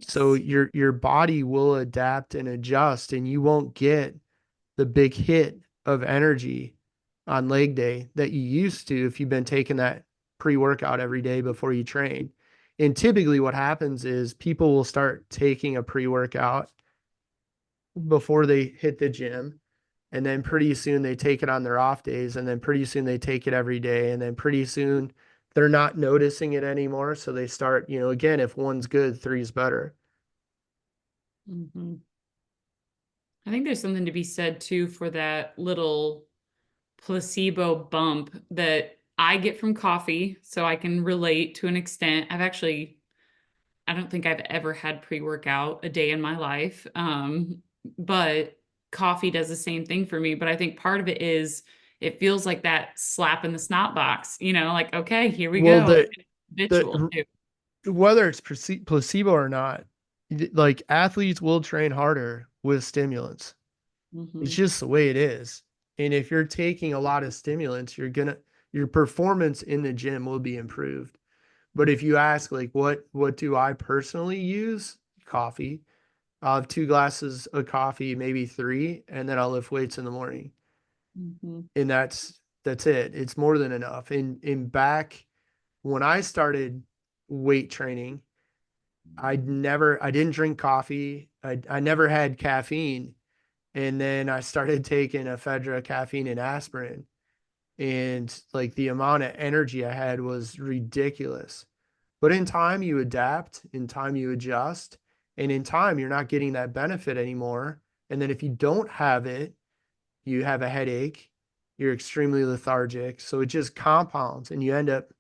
So Yes. your body will adapt and adjust, and you won't get the big hit of energy on leg day that you used to if you've been taking that pre-workout every day before you train. And typically what happens is people will start taking a pre-workout before they hit the gym. And then pretty soon they take it on their off days, and then pretty soon they take it every day, and then pretty soon they're not noticing it anymore. So they start, again, if one's good, three's better. Hmm. I think there's something to be said too for that little placebo bump that I get from coffee, so I can relate to an extent. I don't think I've ever had pre-workout a day in my life. But coffee does the same thing for me. But I think part of it is it feels like that slap in the snot box, like, okay, here we Well, go. the It's habitual the too. whether it's placebo or not, like athletes will train harder with stimulants. It's Hmm. just the way it is. And if you're taking a lot of stimulants, your performance in the gym will be improved. But if you ask like what do I personally use? Coffee. I'll have 2 glasses of coffee, maybe three, and then I'll lift weights in the morning. Hmm. And that's it. It's more than enough. In back when I started weight training, I didn't drink coffee. I never had caffeine. And then I started taking ephedra, caffeine, and aspirin. And like the amount of energy I had was ridiculous. But in time, you adapt, in time, you adjust, and in time, you're not getting that benefit anymore. And then if you don't have it, you have a headache, you're extremely lethargic. So it just compounds and you end up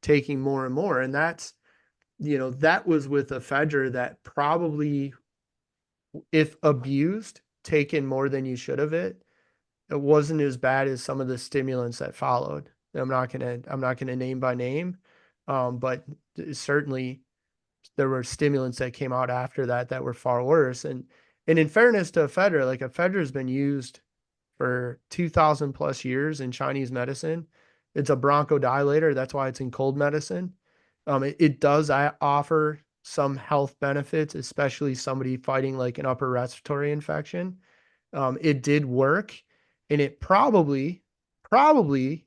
taking more and more. And that was with ephedra that probably, if abused, taken more than you should have it wasn't as bad as some of the stimulants that followed. I'm not gonna name by name, but certainly there were stimulants that came out after that that were far worse. And in fairness to ephedra, like ephedra has been used for 2,000 plus years in Chinese medicine. It's a bronchodilator. That's why it's in cold medicine. It does offer some health benefits, especially somebody fighting like an upper respiratory infection. It did work, and it probably,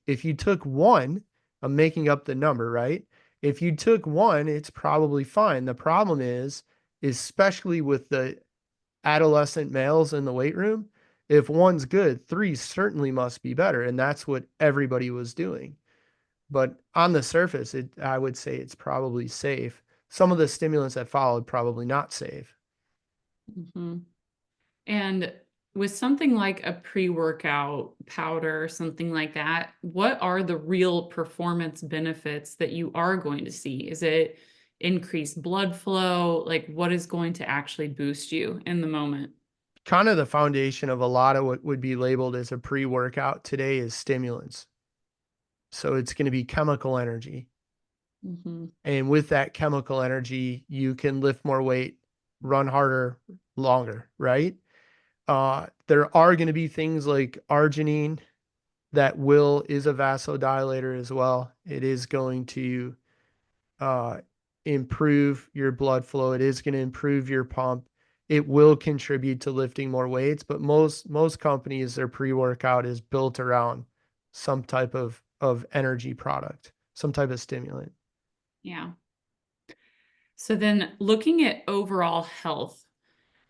if you took one, I'm making up the number, right? If you took one, it's probably fine. The problem is, especially with the adolescent males in the weight room, if one's good, three certainly must be better. And that's what everybody was doing. But on the surface, I would say it's probably safe. Some of the stimulants that followed, probably not safe. Hmm. And with something like a pre-workout powder or something like that, what are the real performance benefits that you are going to see? Is it increased blood flow? Like, what is going to actually boost you in the moment? Kind of the foundation of a lot of what would be labeled as a pre-workout today is stimulants. So it's going to be chemical energy. Hmm. And with that chemical energy, you can lift more weight, run harder, longer, right? There are going to be things like arginine that is a vasodilator as well. It is going to uh, improve your blood flow. It is going to improve your pump. It will contribute to lifting more weights, but most companies, their pre-workout is built around some type of energy product, some type of stimulant. Yeah. So then looking at overall health,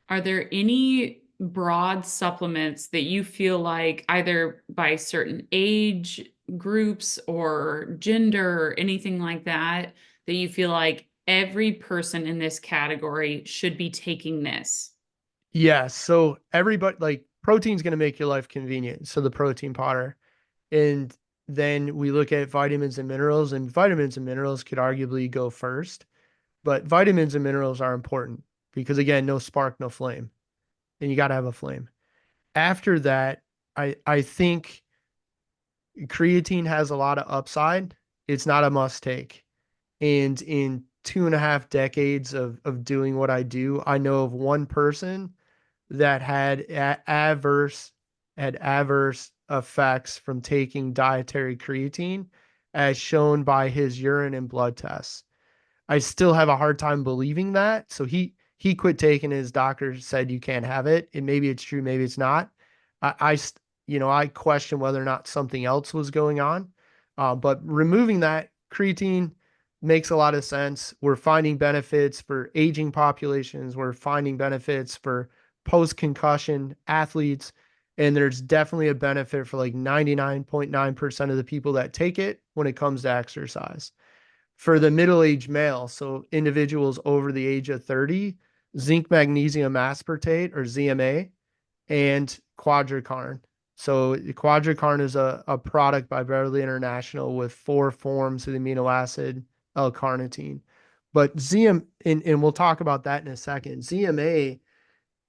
are there any broad supplements that you feel like either by certain age groups or gender or anything like that, that you feel like every person in this category should be taking this? Yeah, so everybody like protein's going to make your life convenient. So the protein powder. And then we look at vitamins and minerals, and vitamins and minerals could arguably go first. But vitamins and minerals are important because again, no spark, no flame. And you got to have a flame. After that, I think creatine has a lot of upside. It's not a must take. And in 2.5 decades of doing what I do, I know of one person that had adverse effects from taking dietary creatine, as shown by his urine and blood tests. I still have a hard time believing that. So he quit taking it. His doctor said you can't have it. And maybe it's true, maybe it's not. I question whether or not something else was going on. But removing that creatine makes a lot of sense. We're finding benefits for aging populations. We're finding benefits for post concussion athletes. And there's definitely a benefit for like 99.9% of the people that take it when it comes to exercise. For the middle-aged male, so individuals over the age of 30, zinc magnesium aspartate or ZMA and quadricarn. So quadricarn is a product by Beverly International with 4 forms of the amino acid L-carnitine. But and we'll talk about that in a second. ZMA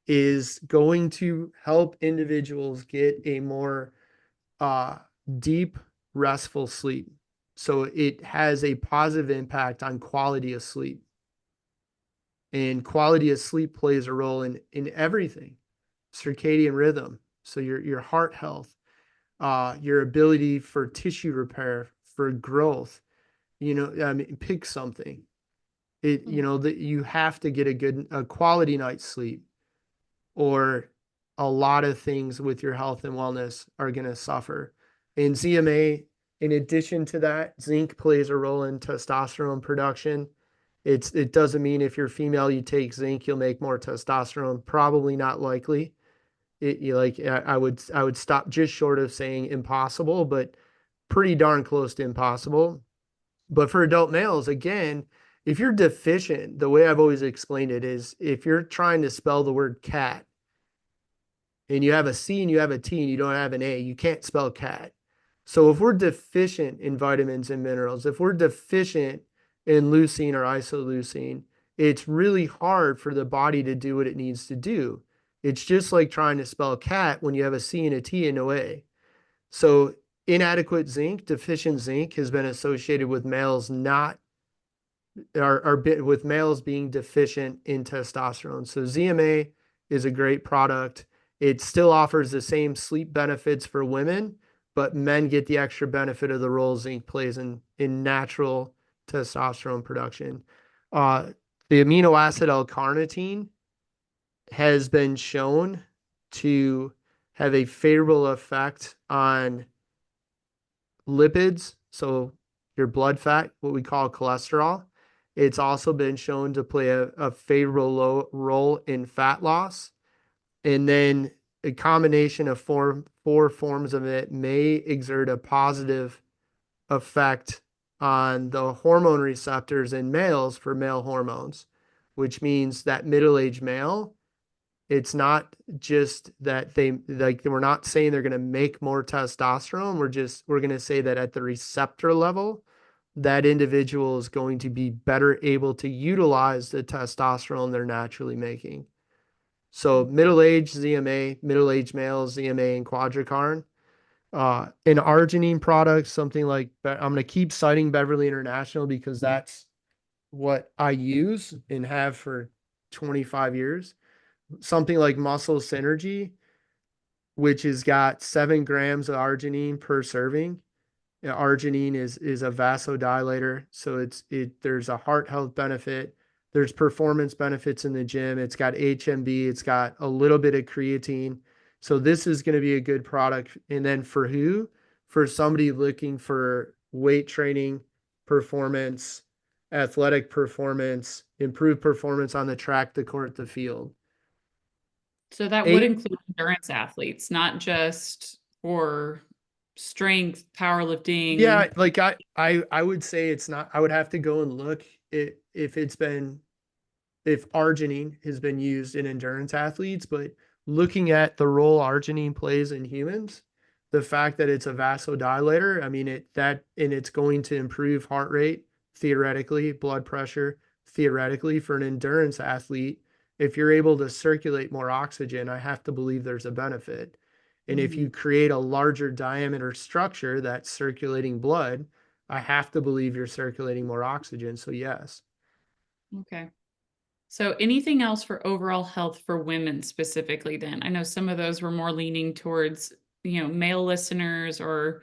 is going to help individuals get a more uh, deep, restful sleep. So it has a positive impact on quality of sleep. And quality of sleep plays a role in everything. Circadian rhythm, so your heart health, your ability for tissue repair, for growth. I mean, pick something. That you have to get a quality night's sleep, or a lot of things with your health and wellness are going to suffer. And ZMA, in addition to that, zinc plays a role in testosterone production. It doesn't mean if you're female, you take zinc, you'll make more testosterone. Probably not likely. I would stop just short of saying impossible, but pretty darn close to impossible. But for adult males, again, if you're deficient, the way I've always explained it is if you're trying to spell the word cat and you have a C and you have a T and you don't have an A, you can't spell cat. So if we're deficient in vitamins and minerals, if we're deficient in leucine or isoleucine, it's really hard for the body to do what it needs to do. It's just like trying to spell cat when you have a C and a T and no A. So inadequate zinc, deficient zinc has been associated with males not with males being deficient in testosterone. So ZMA is a great product. It still offers the same sleep benefits for women, but men get the extra benefit of the role zinc plays in natural testosterone production. Uh, the amino acid L-carnitine has been shown to have a favorable effect on lipids, so your blood fat, what we call cholesterol. It's also been shown to play a favorable role in fat loss. And then a combination of four forms of it may exert a positive effect on the hormone receptors in males for male hormones, which means that middle-aged male, it's not just that we're not saying they're going to make more testosterone. We're going to say that at the receptor level, that individual is going to be better able to utilize the testosterone they're naturally making. So middle-aged ZMA, middle-aged males, ZMA and quadricarn. An arginine product, something like I'm going to keep citing Beverly International because that's what I use and have for 25 years. Something like Muscle Synergy, which has got 7 grams of arginine per serving. Arginine is a vasodilator, so there's a heart health benefit. There's performance benefits in the gym. It's got HMB. It's got a little bit of creatine. So this is going to be a good product. And then for who? For somebody looking for weight training, performance, athletic performance, improved performance on the track, the court, the field. So that would Eight, include endurance athletes, not just for strength, yeah, powerlifting. like I would say it's not. I would have to go and look if arginine has been used in endurance athletes, but looking at the role arginine plays in humans, the fact that it's a vasodilator, I mean it's going to improve heart rate theoretically, blood pressure theoretically for an endurance athlete. If you're able to circulate more oxygen, I have to believe there's a benefit. And if you Mhm. create a larger diameter structure that's circulating blood, I have to believe you're circulating more oxygen. So yes. Okay. So anything else for overall health for women specifically then? I know some of those were more leaning towards, male listeners or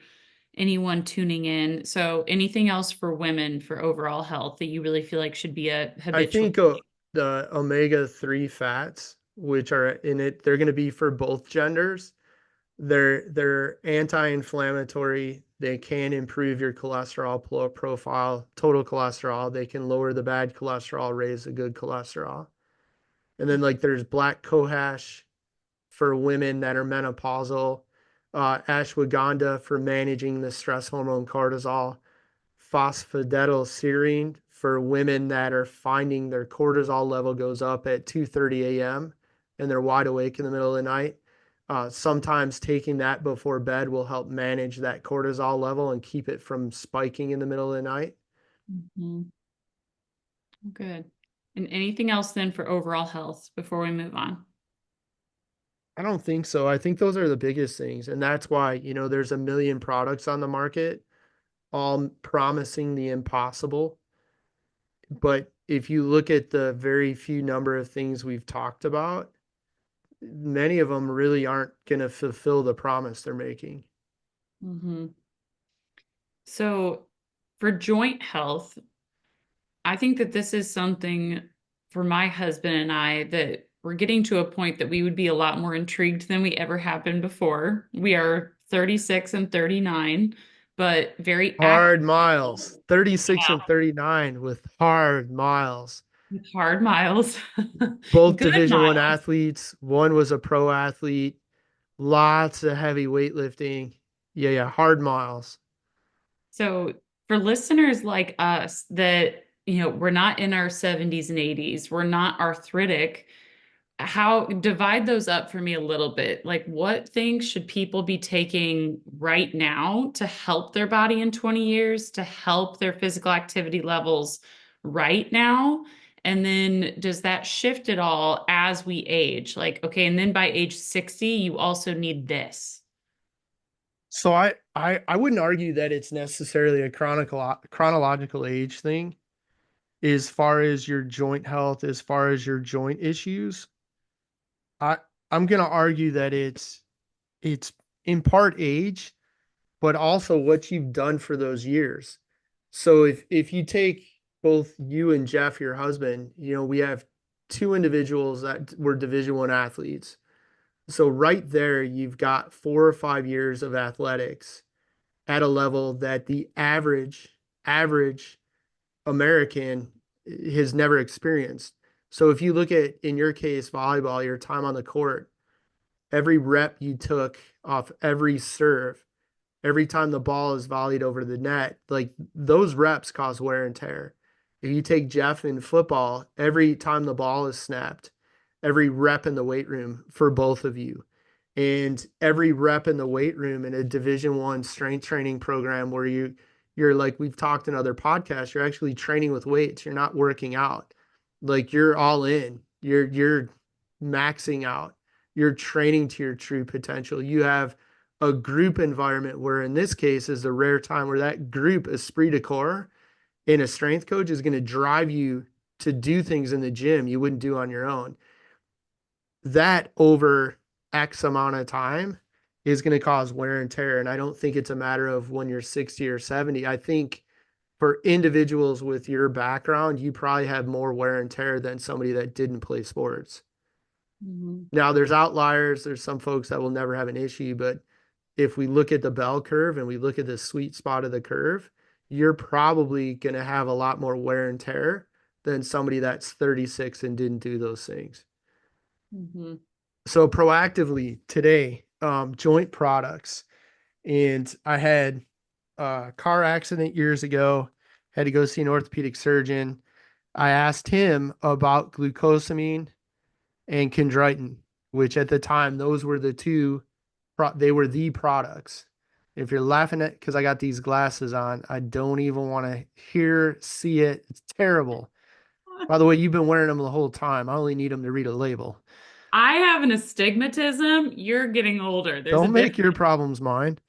anyone tuning in. So anything else for women for overall health that you really feel like should be a I habitual? think the omega-3 fats, which are in it, they're going to be for both genders. They're anti-inflammatory. They can improve your cholesterol profile, total cholesterol. They can lower the bad cholesterol, raise the good cholesterol. And then like there's black cohosh for women that are menopausal, ashwagandha for managing the stress hormone cortisol, phosphatidylserine for women that are finding their cortisol level goes up at 2:30 a.m. and they're wide awake in the middle of the night. Sometimes taking that before bed will help manage that cortisol level and keep it from spiking in the middle of the night. Mhm. Good. And anything else then for overall health before we move on? I don't think so. I think those are the biggest things. And that's why, there's a million products on the market, all promising the impossible. But if you look at the very few number of things we've talked about, many of them really aren't going to fulfill the promise they're making. Hmm. So for joint health, I think that this is something for my husband and I that we're getting to a point that we would be a lot more intrigued than we ever have been before. We are 36 and 39, but very active Hard miles, 36 and 39 with hard miles. with hard miles, Both good Division One miles. athletes. One was a pro athlete. Lots of heavy weightlifting. Yeah, yeah, hard miles. So for listeners like us that, we're not in our 70s and 80s, we're not arthritic, how divide those up for me a little bit. Like what things should people be taking right now to help their body in 20 years, to help their physical activity levels right now? And then does that shift at all as we age? Like, okay, and then by age 60, you also need this. So I wouldn't argue that it's necessarily a chronological age thing as far as your joint health, as far as your joint issues. I I'm gonna argue that it's in part age, but also what you've done for those years. So if you take both you and Jeff, your husband, we have two individuals that were Division One athletes. So right there, you've got 4 or 5 years of athletics at a level that the average American has never experienced. So if you look at, in your case, volleyball, your time on the court, every rep you took off every serve, every time the ball is volleyed over the net, like those reps cause wear and tear. If you take Jeff in football, every time the ball is snapped, every rep in the weight room for both of you, and every rep in the weight room in a Division One strength training program where you're like we've talked in other podcasts, you're actually training with weights. You're not working out. Like you're all in. You're maxing out. You're training to your true potential. You have a group environment where in this case is the rare time where that group esprit de corps in a strength coach is going to drive you to do things in the gym you wouldn't do on your own. That over X amount of time is going to cause wear and tear. And I don't think it's a matter of when you're 60 or 70. I think for individuals with your background, you probably have more wear and tear than somebody that didn't play sports. Mhm. Now, there's outliers. There's some folks that will never have an issue, but if we look at the bell curve and we look at the sweet spot of the curve, you're probably going to have a lot more wear and tear than somebody that's 36 and didn't do those things. Mhm. So proactively today, joint products. And I had a car accident years ago, had to go see an orthopedic surgeon. I asked him about glucosamine and chondroitin, which at the time, those were the two, they were the products. If you're laughing at, because I got these glasses on, I don't even want to hear, see it. It's terrible. By the way, you've been wearing them the whole time. I only need them to read a label. I have an astigmatism. You're getting older. There's a Don't make difference. your problems mine.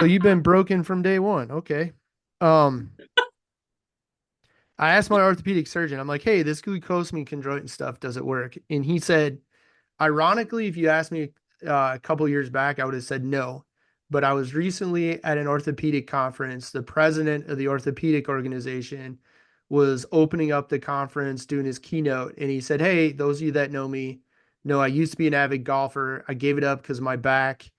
So you've been broken from day one. Okay. Um, I asked my orthopedic surgeon, I'm like, hey, this glucosamine chondroitin stuff, does it work? And he said, ironically, if you asked me a couple years back, I would have said no. But I was recently at an orthopedic conference. The president of the orthopedic organization was opening up the conference, doing his keynote, and he said, hey, those of you that know me know I used to be an avid golfer. I gave it up because my back,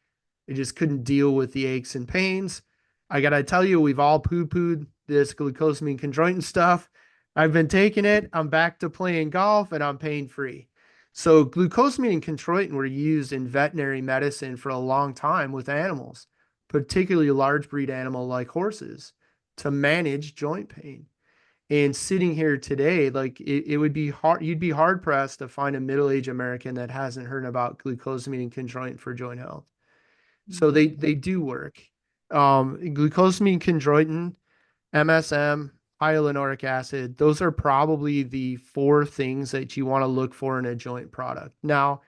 I just couldn't deal with the aches and pains. I got to tell you, we've all poo pooed this glucosamine chondroitin stuff. I've been taking it. I'm back to playing golf and I'm pain free. So glucosamine and chondroitin were used in veterinary medicine for a long time with animals, particularly a large breed animal like horses, to manage joint pain. And sitting here today, like it would be hard, you'd be hard pressed to find a middle-aged American that hasn't heard about glucosamine and chondroitin for joint health. So Mhm. they do work. Glucosamine, chondroitin, MSM, hyaluronic acid, those are probably the four things that you want to look for in a joint product. Now,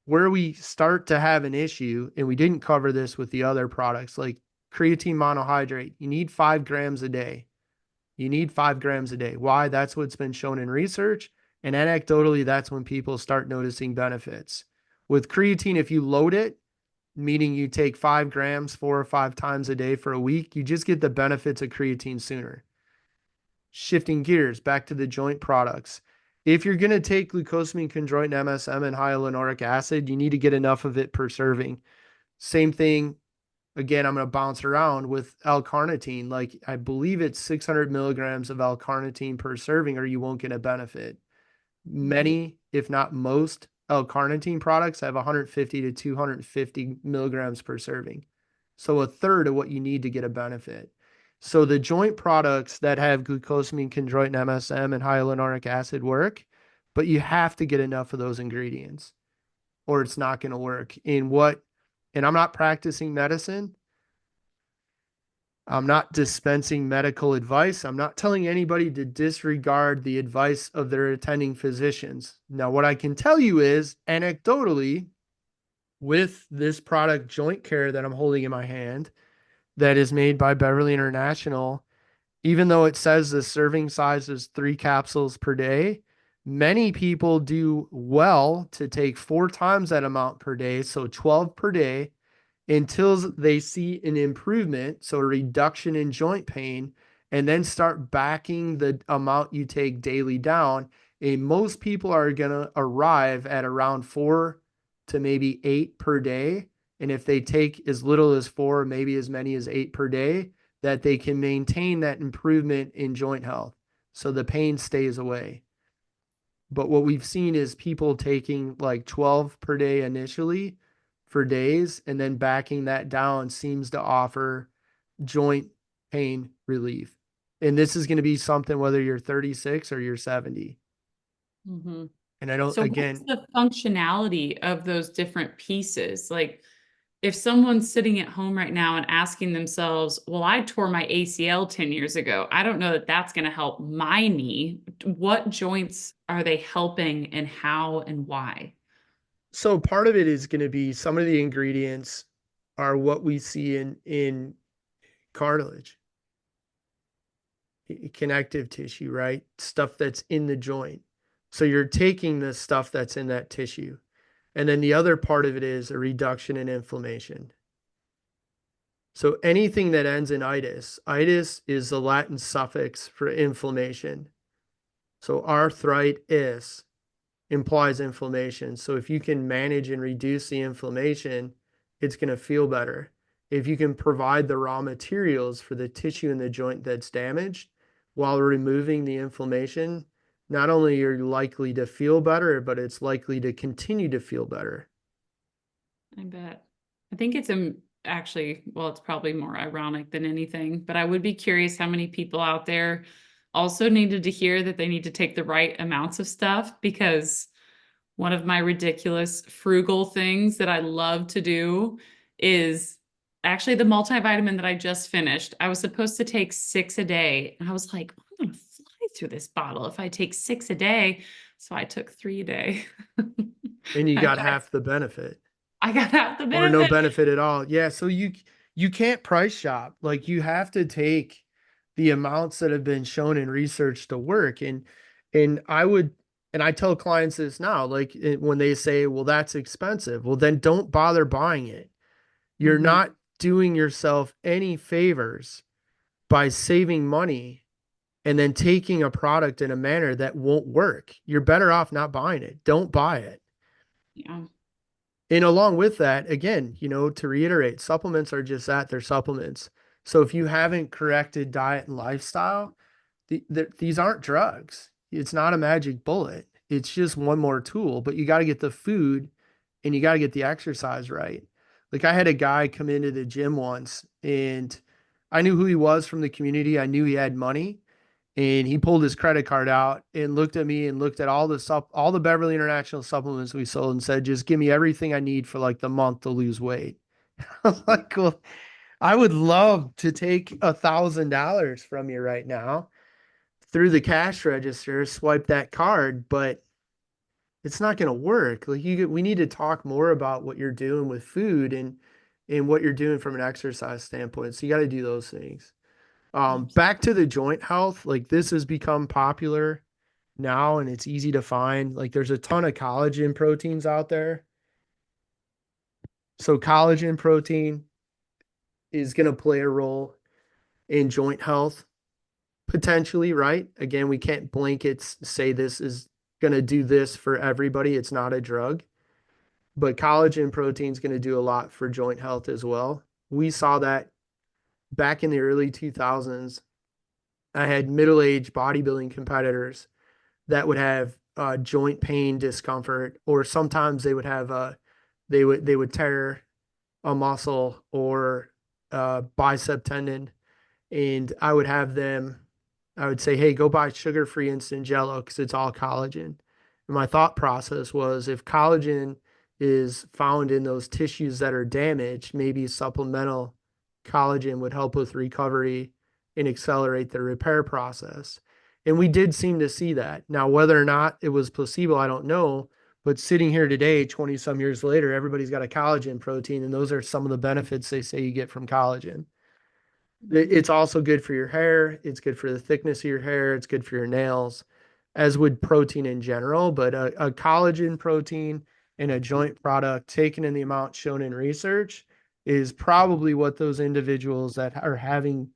where we start to have an issue, and we didn't cover this with the other products like creatine monohydrate, you need 5 grams a day. You need 5 grams a day. Why? That's what's been shown in research. And anecdotally, that's when people start noticing benefits. With creatine, if you load it, meaning you take 5 grams 4 or 5 times a day for a week, you just get the benefits of creatine sooner. Shifting gears back to the joint products. If you're going to take glucosamine, chondroitin, MSM, and hyaluronic acid, you need to get enough of it per serving. Same thing. Again, I'm going to bounce around with L-carnitine. Like I believe it's 600 milligrams of L-carnitine per serving, or you won't get a benefit. Mhm. Many, if not most, L-carnitine products have 150 to 250 milligrams per serving. So a third of what you need to get a benefit. So the joint products that have glucosamine, chondroitin, MSM, and hyaluronic acid work, but you have to get enough of those ingredients or it's not going to work. And I'm not practicing medicine. I'm not dispensing medical advice. I'm not telling anybody to disregard the advice of their attending physicians. Now, what I can tell you is anecdotally, with this product joint care that I'm holding in my hand, that is made by Beverly International, even though it says the serving size is 3 capsules per day, many people do well to take 4 times that amount per day, so 12 per day, until they see an improvement, so a reduction in joint pain, and then start backing the amount you take daily down. And most people are going to arrive at around 4 to maybe 8 per day. And if they take as little as 4, maybe as many as 8 per day, that they can maintain that improvement in joint health. So the pain stays away. But what we've seen is people taking like 12 per day initially for days and then backing that down seems to offer joint pain relief. And this is going to be something whether you're 36 or you're 70. Mhm. And I don't, So what's again, the functionality of those different pieces? Like if someone's sitting at home right now and asking themselves, well, I tore my ACL 10 years ago. I don't know that that's going to help my knee. What joints are they helping and how and why? so part of it is going to be some of the ingredients are what we see in cartilage, connective tissue, right? Stuff that's in the joint. So you're taking the stuff that's in that tissue. And then the other part of it is a reduction in inflammation. So anything that ends in itis is the Latin suffix for inflammation. So arthritis implies inflammation. So if you can manage and reduce the inflammation, it's going to feel better. If you can provide the raw materials for the tissue in the joint that's damaged while removing the inflammation, not only are you likely to feel better, but it's likely to continue to feel better. I bet. I think it's actually, well, it's probably more ironic than anything, but I would be curious how many people out there also needed to hear that they need to take the right amounts of stuff because one of my ridiculous frugal things that I love to do is actually the multivitamin that I just finished. I was supposed to take 6 a day, and I was like, I'm gonna fly through this bottle if I take 6 a day. So I took 3 a day. And you I got got, half the benefit. I got out the Or no benefit. benefit at all. Yeah, so you can't price shop. Like you have to take the amounts that have been shown in research to work. And I would and I tell clients this now, like when they say, "Well, that's expensive." Well, then don't bother buying it. You're Mhm. not doing yourself any favors by saving money and then taking a product in a manner that won't work. You're better off not buying it. Don't buy it. Yeah. And along with that, again, to reiterate, supplements are just that, they're supplements. So if you haven't corrected diet and lifestyle, these aren't drugs. It's not a magic bullet. it's just one more tool, but you got to get the food and you got to get the exercise right. Like I had a guy come into the gym once and I knew who he was from the community. I knew he had money and he pulled his credit card out and looked at me and looked at all the Beverly International supplements we sold and said, just give me everything I need for like the month to lose weight. I was like, well, I would love to take $1,000 from you right now through the cash register, swipe that card, but it's not going to work. Like we need to talk more about what you're doing with food and what you're doing from an exercise standpoint. So you got to do those things. Back to the joint health, like this has become popular now and it's easy to find. Like there's a ton of collagen proteins out there. So collagen protein is going to play a role in joint health potentially, right? Again, we can't blanket say this is going to do this for everybody. It's not a drug, but collagen protein is going to do a lot for joint health as well. We saw that back in the early 2000s. I had middle-aged bodybuilding competitors that would have joint pain, discomfort, or sometimes they would have they would tear a muscle or bicep tendon, and I would say, hey, go buy sugar-free instant jello because it's all collagen. And my thought process was if collagen is found in those tissues that are damaged, maybe supplemental collagen would help with recovery and accelerate the repair process. And we did seem to see that. Now, whether or not it was placebo, I don't know. But sitting here today, 20 some years later, everybody's got a collagen protein, and those are some of the benefits they say you get from collagen. Mhm. It's also good for your hair. It's good for the thickness of your hair. It's good for your nails, as would protein in general. But a collagen protein in a joint product taken in the amount shown in research is probably what those individuals that are having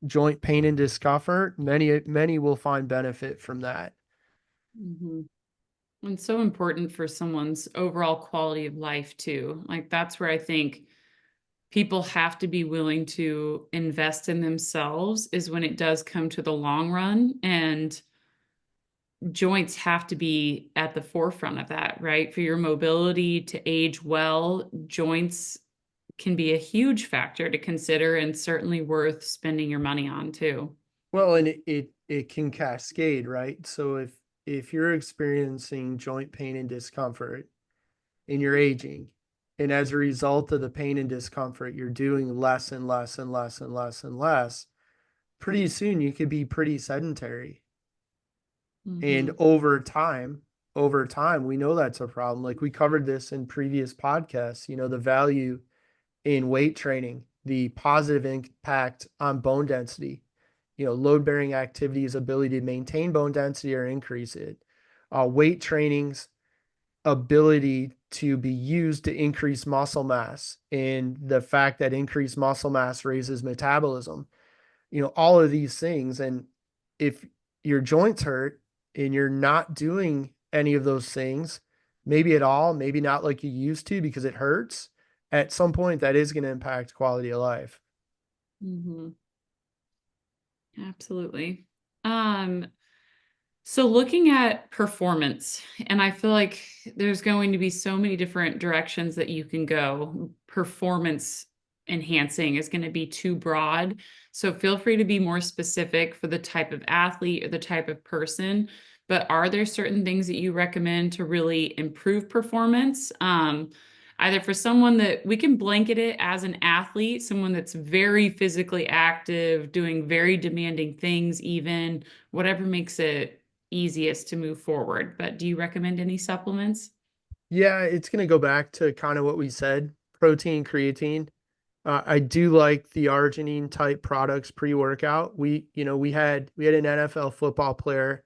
joint pain and discomfort, many will find benefit from that. Mhm. And so important for someone's overall quality of life too. Like that's where I think people have to be willing to invest in themselves is when it does come to the long run, and joints have to be at the forefront of that, right? For your mobility to age well, joints can be a huge factor to consider and certainly worth spending your money on too. Well, and it can cascade, right? So if you're experiencing joint pain and discomfort and you're aging, and as a result of the pain and discomfort, you're doing less and less and less and less and less, pretty soon you could be pretty sedentary. And Mhm. over time, we know that's a problem. Like we covered this in previous podcasts, the value in weight training, the positive impact on bone density, load bearing activities, ability to maintain bone density or increase it, weight training's ability to be used to increase muscle mass, and the fact that increased muscle mass raises metabolism, all of these things. And if your joints hurt and you're not doing any of those things, maybe at all, maybe not like you used to because it hurts, at some point that is going to impact quality of life. Mhm. Absolutely. Um, So looking at performance, and I feel like there's going to be so many different directions that you can go. Performance enhancing is going to be too broad. So feel free to be more specific for the type of athlete or the type of person. But are there certain things that you recommend to really improve performance? Either for someone that we can blanket it as an athlete, someone that's very physically active, doing very demanding things, even whatever makes it easiest to move forward. But do you recommend any supplements? Yeah, it's going to go back to kind of what we said, protein, creatine. I do like the arginine type products pre-workout. We had an NFL football player.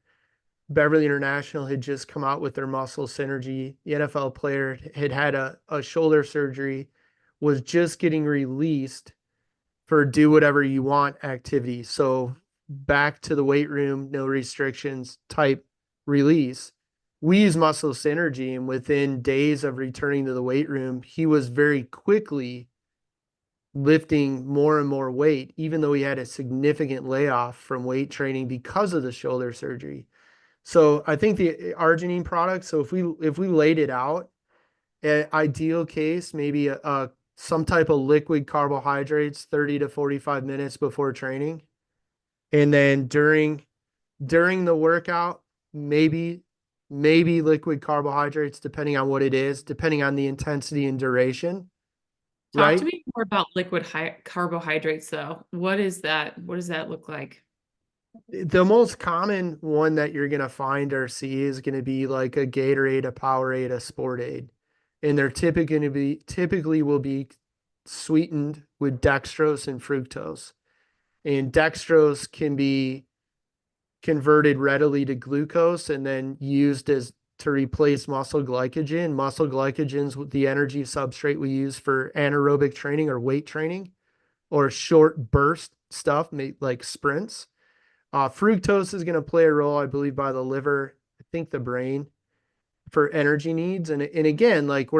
Beverly International had just come out with their muscle synergy. The NFL player had had a shoulder surgery, was just getting released for do whatever you want activity. So back to the weight room, no restrictions type release. We use muscle synergy, and within days of returning to the weight room, he was very quickly lifting more and more weight, even though he had a significant layoff from weight training because of the shoulder surgery. So I think the arginine products, so if we laid it out, ideal case, maybe some type of liquid carbohydrates 30 to 45 minutes before training. And then during the workout, maybe liquid carbohydrates, depending on what it is, depending on the intensity and duration, Talk to right? me more about liquid carbohydrates, though. What is that? What does that look like? The most common one that you're gonna find or see is gonna be like a Gatorade, a Powerade, a Sportade. And they're typically will be sweetened with dextrose and fructose. And dextrose can be converted readily to glucose and then used as to replace muscle glycogen. Muscle glycogen's the energy substrate we use for anaerobic training or weight training or short burst stuff, like sprints. Fructose is going to play a role, I believe, by the liver, I think the brain for energy needs. And again, like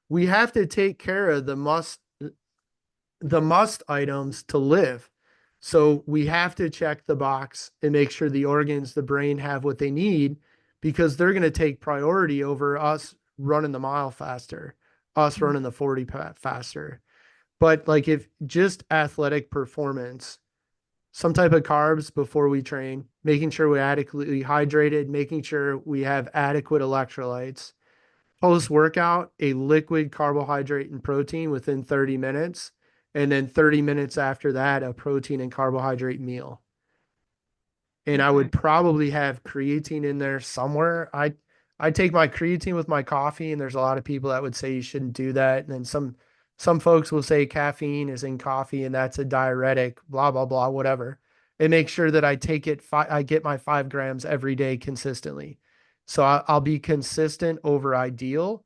we have to take care of the must items to live. So we have to check the box and make sure the organs, the brain have what they need because they're going to take priority over us running the mile faster, us running the 40 faster. But like if just athletic performance, some type of carbs before we train, making sure we're adequately hydrated, making sure we have adequate electrolytes. Post workout, a liquid carbohydrate and protein within 30 minutes. And then 30 minutes after that, a protein and carbohydrate meal. And I Okay. would probably have creatine in there somewhere. I take my creatine with my coffee, and there's a lot of people that would say you shouldn't do that. And then some folks will say caffeine is in coffee and that's a diuretic, blah blah blah, whatever. And make sure that I take it. I get my 5 grams every day consistently. So I'll be consistent over ideal,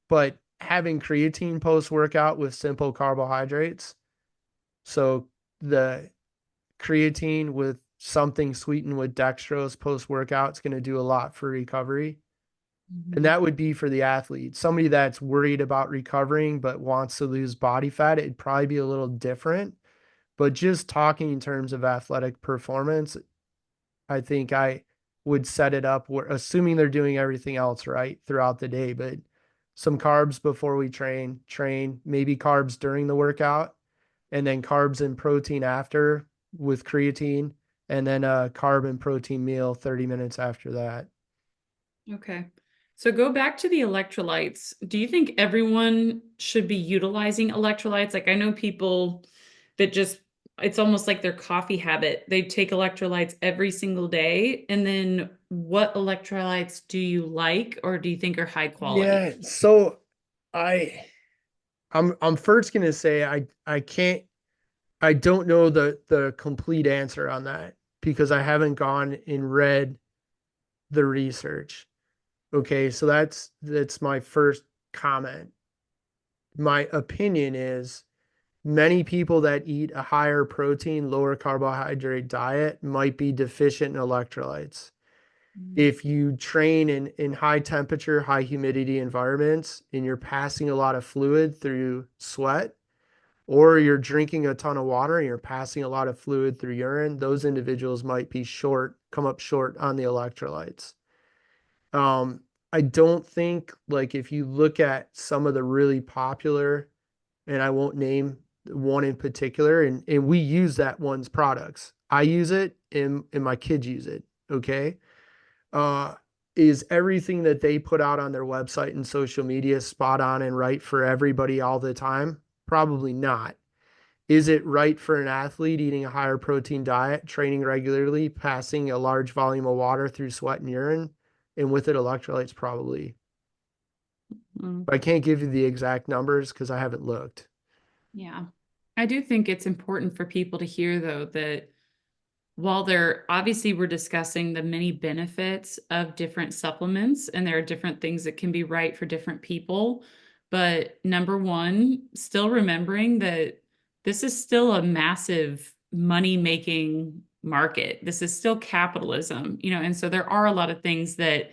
but having creatine post workout with simple carbohydrates. So the creatine with something sweetened with dextrose post workout is going to do a lot for recovery. And Mhm. that would be for the athlete. Somebody that's worried about recovering but wants to lose body fat, it'd probably be a little different. But just talking in terms of athletic performance, I think I would set it up where, assuming they're doing everything else right throughout the day, but some carbs before we train, maybe carbs during the workout, and then carbs and protein after with creatine, and then a carb and protein meal 30 minutes after that. Okay. So go back to the electrolytes. Do you think everyone should be utilizing electrolytes? Like I know people that just, it's almost like their coffee habit. They take electrolytes every single day. And then what electrolytes do you like or do you think are high quality? Yeah, so I I'm first gonna say I can't I don't know the complete answer on that because I haven't gone and read the research. Okay, so that's my first comment. My opinion is many people that eat a higher protein, lower carbohydrate diet might be deficient in electrolytes. Mm. If you train in high temperature, high humidity environments and you're passing a lot of fluid through sweat, or you're drinking a ton of water and you're passing a lot of fluid through urine, those individuals might be come up short on the electrolytes. Um, I don't think like if you look at some of the really popular, and I won't name one in particular, and we use that one's products. I use it and my kids use it. Okay. Uh, is everything that they put out on their website and social media spot on and right for everybody all the time? Probably not. Is it right for an athlete eating a higher protein diet, training regularly, passing a large volume of water through sweat and urine, and with it electrolytes? Probably. Mm. But I can't give you the exact numbers because I haven't looked. Yeah. I do think it's important for people to hear, though, that while there obviously we're discussing the many benefits of different supplements, and there are different things that can be right for different people, but number one, still remembering that this is still a massive money making market. This is still capitalism, and so there are a lot of things that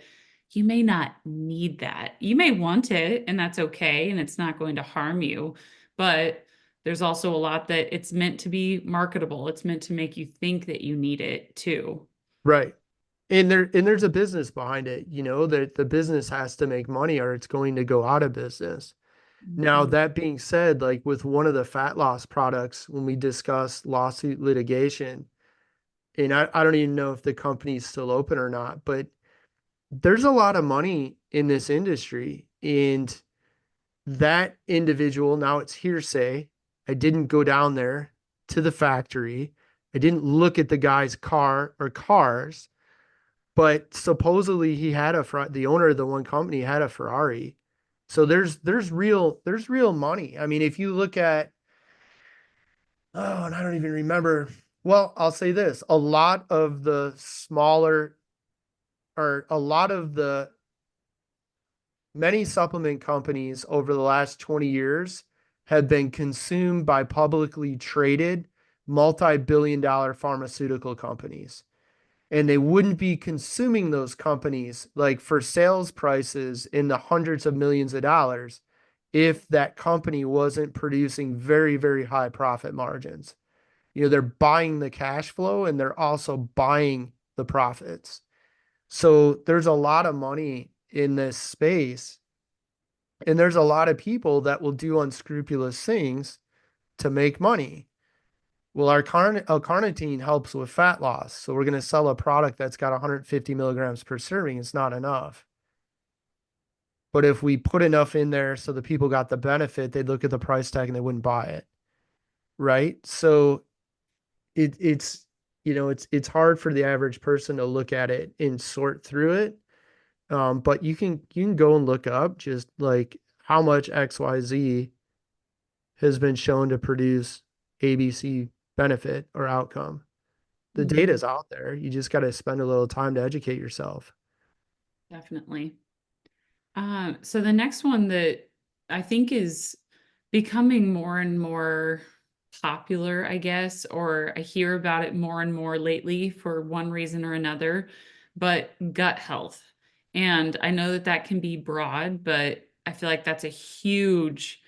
you may not need that. You may want it, and that's okay, and it's not going to harm you, but there's also a lot that it's meant to be marketable. It's meant to make you think that you need it too. Right. And there's a business behind it, that the business has to make money or it's going to go out of business. Now, Mhm. that being said, like with one of the fat loss products, when we discussed lawsuit litigation, and I don't even know if the company's still open or not, but there's a lot of money in this industry. And that individual, now it's hearsay. I didn't go down there to the factory. I didn't look at the guy's car or cars, but supposedly he had the owner of the one company had a Ferrari. So there's real money. I mean, if you look at, oh, and I don't even remember. Well, I'll say this, a lot of the smaller or a lot of the many supplement companies over the last 20 years have been consumed by publicly traded multi-billion dollar pharmaceutical companies. And they wouldn't be consuming those companies like for sales prices in the hundreds of millions of dollars if that company wasn't producing very, very high profit margins. They're buying the cash flow and they're also buying the profits. So there's a lot of money in this space. And there's a lot of people that will do unscrupulous things to make money. Well, our L-carnitine helps with fat loss. So we're going to sell a product that's got 150 milligrams per serving. It's not enough. But if we put enough in there so the people got the benefit, they'd look at the price tag and they wouldn't buy it. Right. So it's hard for the average person to look at it and sort through it. But you can go and look up just like how much XYZ has been shown to produce ABC benefit or outcome. The data Mhm. is out there. You just got to spend a little time to educate yourself. Definitely. So the next one that I think is becoming more and more popular, I guess, or I hear about it more and more lately for one reason or another, but gut health. And I know that that can be broad, but I feel like that's a huge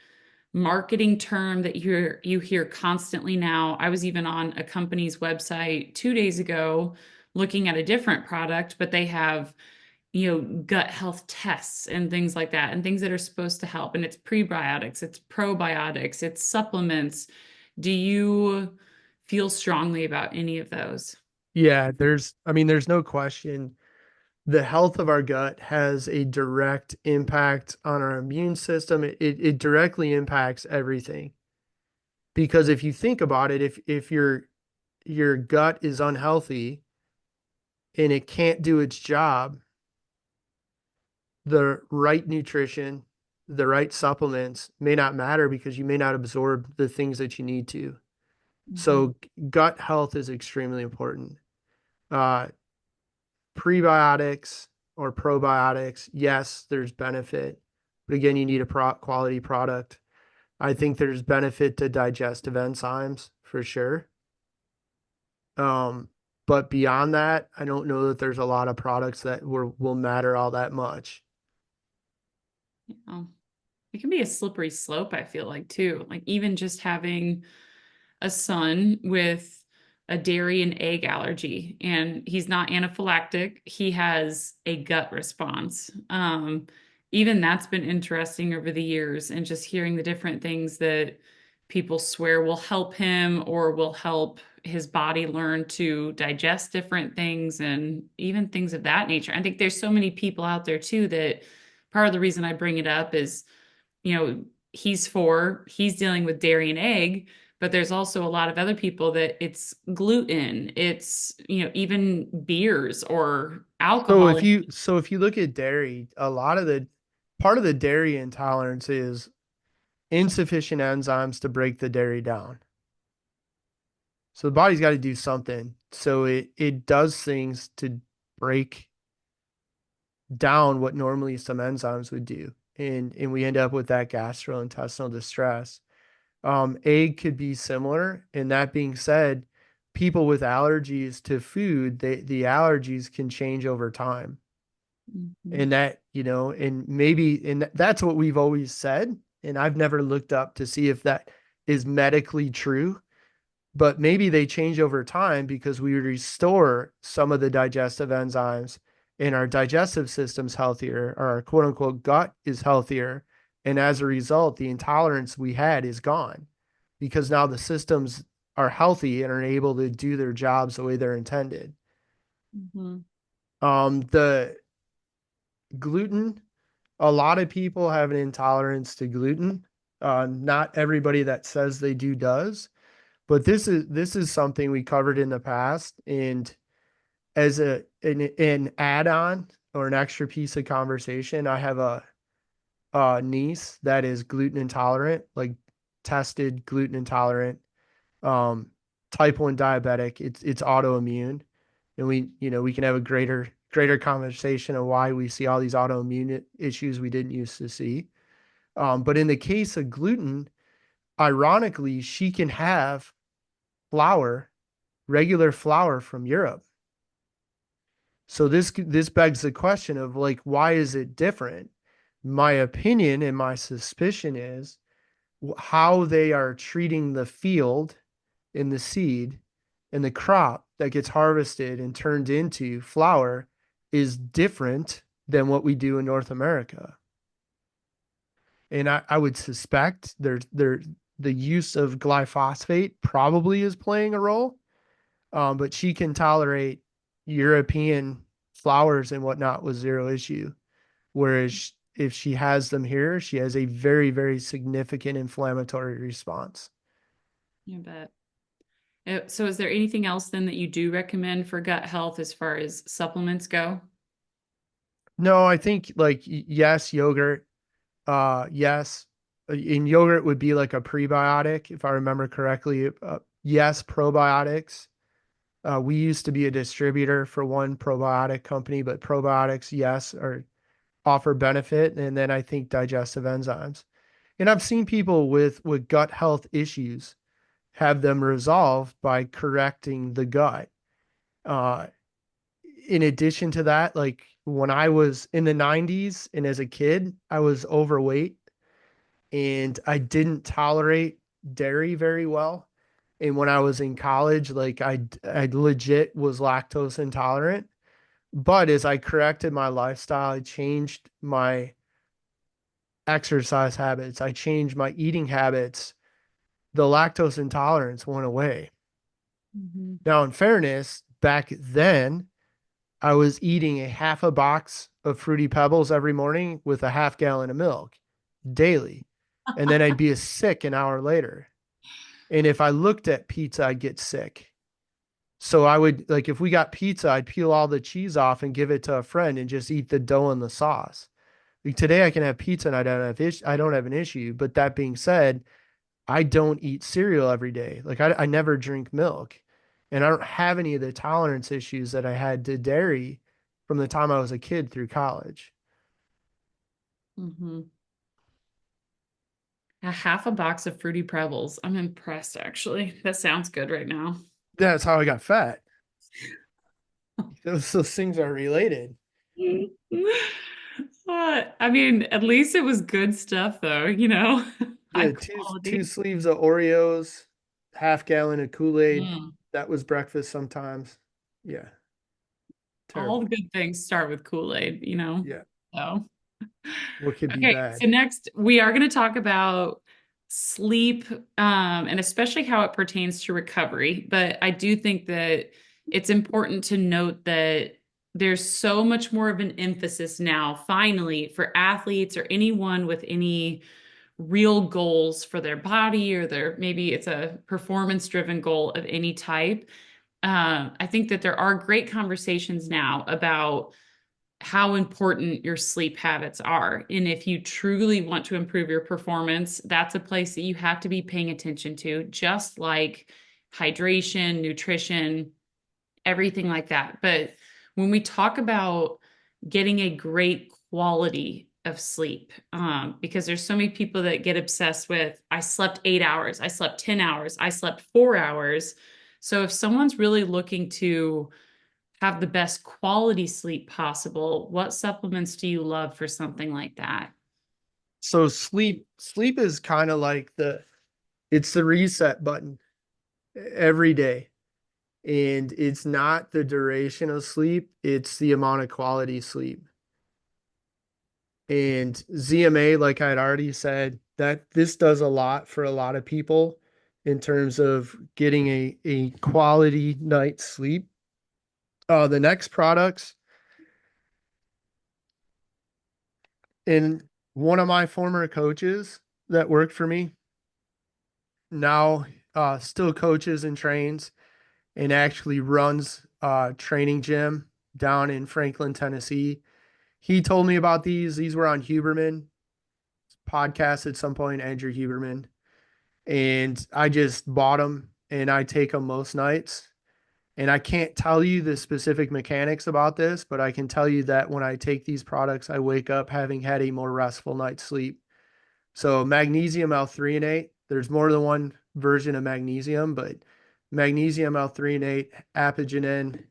marketing term that you hear constantly now. I was even on a company's website 2 days ago looking at a different product, but they have gut health tests and things like that, and things that are supposed to help. And it's prebiotics, it's probiotics, it's supplements. Do you feel strongly about any of those? Yeah, there's no question. The health of our gut has a direct impact on our immune system. It directly impacts everything. Because if you think about it, if your gut is unhealthy and it can't do its job, the right nutrition, the right supplements may not matter because you may not absorb the things that you need to. Mhm. So gut health is extremely important. Uh, Prebiotics or probiotics, yes, there's benefit, but again, you need a quality product. I think there's benefit to digestive enzymes for sure. Um, but beyond that, I don't know that there's a lot of products that will matter all that much. Yeah. It can be a slippery slope, I feel like, too. Like, even just having a son with a dairy and egg allergy, and he's not anaphylactic, he has a gut response. Even that's been interesting over the years, and just hearing the different things that people swear will help him or will help his body learn to digest different things and even things of that nature. I think there's so many people out there too that part of the reason I bring it up is, you know, he's dealing with dairy and egg, but there's also a lot of other people that it's gluten, it's, even beers or So alcohol. if you so if you look at dairy, a lot of the part of the dairy intolerance is insufficient enzymes to break the dairy down. So the body's got to do something. So it does things to break down what normally some enzymes would do. And we end up with that gastrointestinal distress. Egg could be similar. And that being said, people with allergies to food, the allergies can change over time. Mhm. And and that's what we've always said. And I've never looked up to see if that is medically true. but maybe they change over time because we restore some of the digestive enzymes and our digestive system's healthier, or our quote unquote gut is healthier. And as a result, the intolerance we had is gone because now the systems are healthy and are able to do their jobs the way they're intended. Mhm. The gluten, a lot of people have an intolerance to gluten. Not everybody that says they do does, but this is something we covered in the past. And as an add-on or an extra piece of conversation, I have a niece that is gluten intolerant, like tested gluten intolerant, um, type 1 diabetic. It's autoimmune. And we can have a greater conversation on why we see all these autoimmune issues we didn't used to see. But in the case of gluten, ironically, she can have flour, regular flour from Europe. So this begs the question of like, why is it different? My opinion and my suspicion is how they are treating the field and the seed and the crop that gets harvested and turned into flour is different than what we do in North America. And I would suspect the use of glyphosate probably is playing a role. But she can tolerate European flowers and whatnot with zero issue. Whereas if she has them here, she has a very, very significant inflammatory response. I bet. So, is there anything else then that you do recommend for gut health as far as supplements go? No, I think like yes, yogurt. Yes, in yogurt would be like a prebiotic, if I remember correctly. Yes, probiotics. We used to be a distributor for one probiotic company, but probiotics, yes, offer benefit. And then I think digestive enzymes. And I've seen people with gut health issues have them resolved by correcting the gut. Uh, in addition to that, like when I was in the 90s and as a kid, I was overweight and I didn't tolerate dairy very well. And when I was in college, like I legit was lactose intolerant. But as I corrected my lifestyle, I changed my exercise habits, I changed my eating habits, the lactose intolerance went away. Hmm. Now, in fairness, back then, I was eating a half a box of Fruity Pebbles every morning with a half gallon of milk daily. And then I'd be sick an hour later. And if I looked at pizza, I'd get sick. So I would, like, if we got pizza, I'd peel all the cheese off and give it to a friend and just eat the dough and the sauce. Like today, I can have pizza and I don't have an issue. But that being said, I don't eat cereal every day. Like I never drink milk. And I don't have any of the tolerance issues that I had to dairy from the time I was a kid through college. Hmm. A half a box of Fruity Pebbles. I'm impressed, actually. That sounds good right now. That's how I got fat. Those things are related. I mean, at least it was good stuff, though, high Yeah, two quality. sleeves of Oreos, half gallon of Kool-Aid. Mm. That was breakfast sometimes. Yeah, All the terrible. good things start with Kool-Aid. Yeah. So. What could be Okay, so bad? next we are going to talk about sleep, and especially how it pertains to recovery. But I do think that it's important to note that there's so much more of an emphasis now, finally, for athletes or anyone with any real goals for their body, or maybe it's a performance driven goal of any type. I think that there are great conversations now about how important your sleep habits are. And if you truly want to improve your performance, that's a place that you have to be paying attention to, just like hydration, nutrition, everything like that. But when we talk about getting a great quality of sleep, because there's so many people that get obsessed with, I slept 8 hours, I slept 10 hours, I slept 4 hours. So if someone's really looking to have the best quality sleep possible, what supplements do you love for something like that? So sleep is kind of like it's the reset button. every day. And it's not the duration of sleep, it's the amount of quality sleep. And ZMA, like I had already said, that this does a lot for a lot of people in terms of getting a quality night's sleep. The next products, and one of my former coaches that worked for me now still coaches and trains and actually runs a training gym down in Franklin, Tennessee. He told me about these. These were on Huberman podcast at some point, Andrew Huberman. And I just bought them and I take them most nights. And I can't tell you the specific mechanics about this, but I can tell you that when I take these products, I wake up having had a more restful night's sleep. So magnesium L-threonate, there's more than one version of magnesium, but magnesium L-threonate, apigenin,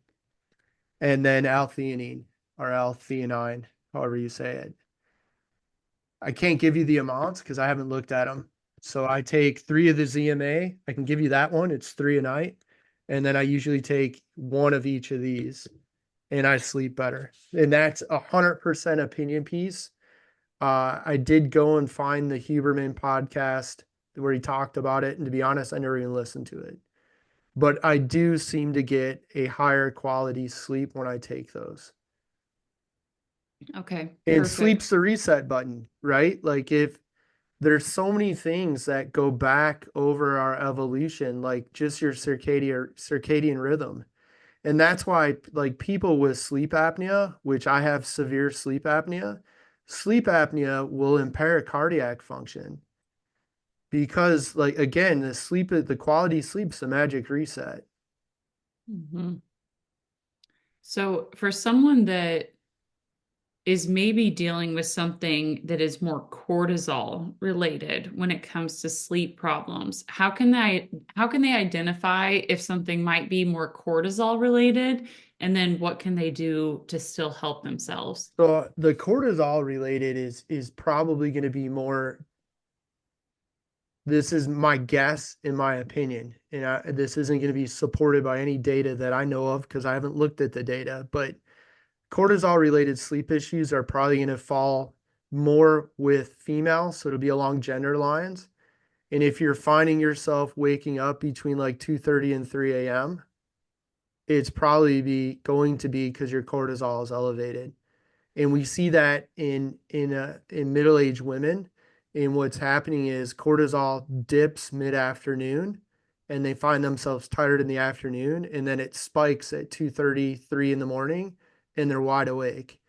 and then L-theanine or L-theanine, however you say it. I can't give you the amounts because I haven't looked at them. So I take 3 of the ZMA. I can give you that one. It's 3 a night. And then I usually take one of each of these and I sleep better. And that's 100% opinion piece. I did go and find the Huberman podcast where he talked about it. And to be honest, I never even listened to it. But I do seem to get a higher quality sleep when I take those. Okay, And perfect. sleep's the reset button, right? Like if there's so many things that go back over our evolution, like just your circadian rhythm. And that's why like people with sleep apnea, which I have severe sleep apnea will impair cardiac function because like again, the quality sleep's the magic reset. Mhm. So, for someone that is maybe dealing with something that is more cortisol related when it comes to sleep problems, how can they identify if something might be more cortisol related, and then what can they do to still help themselves? So the cortisol related is probably going to be more. This is my guess, in my opinion, and this isn't going to be supported by any data that I know of because I haven't looked at the data. But cortisol related sleep issues are probably going to fall more with females, so it'll be along gender lines. And if you're finding yourself waking up between like 2:30 and 3 a.m., it's probably be going to be because your cortisol is elevated. And we see that in middle-aged women. And what's happening is cortisol dips mid-afternoon and they find themselves tired in the afternoon and then it spikes at 2:30, 3 in the morning and they're wide awake.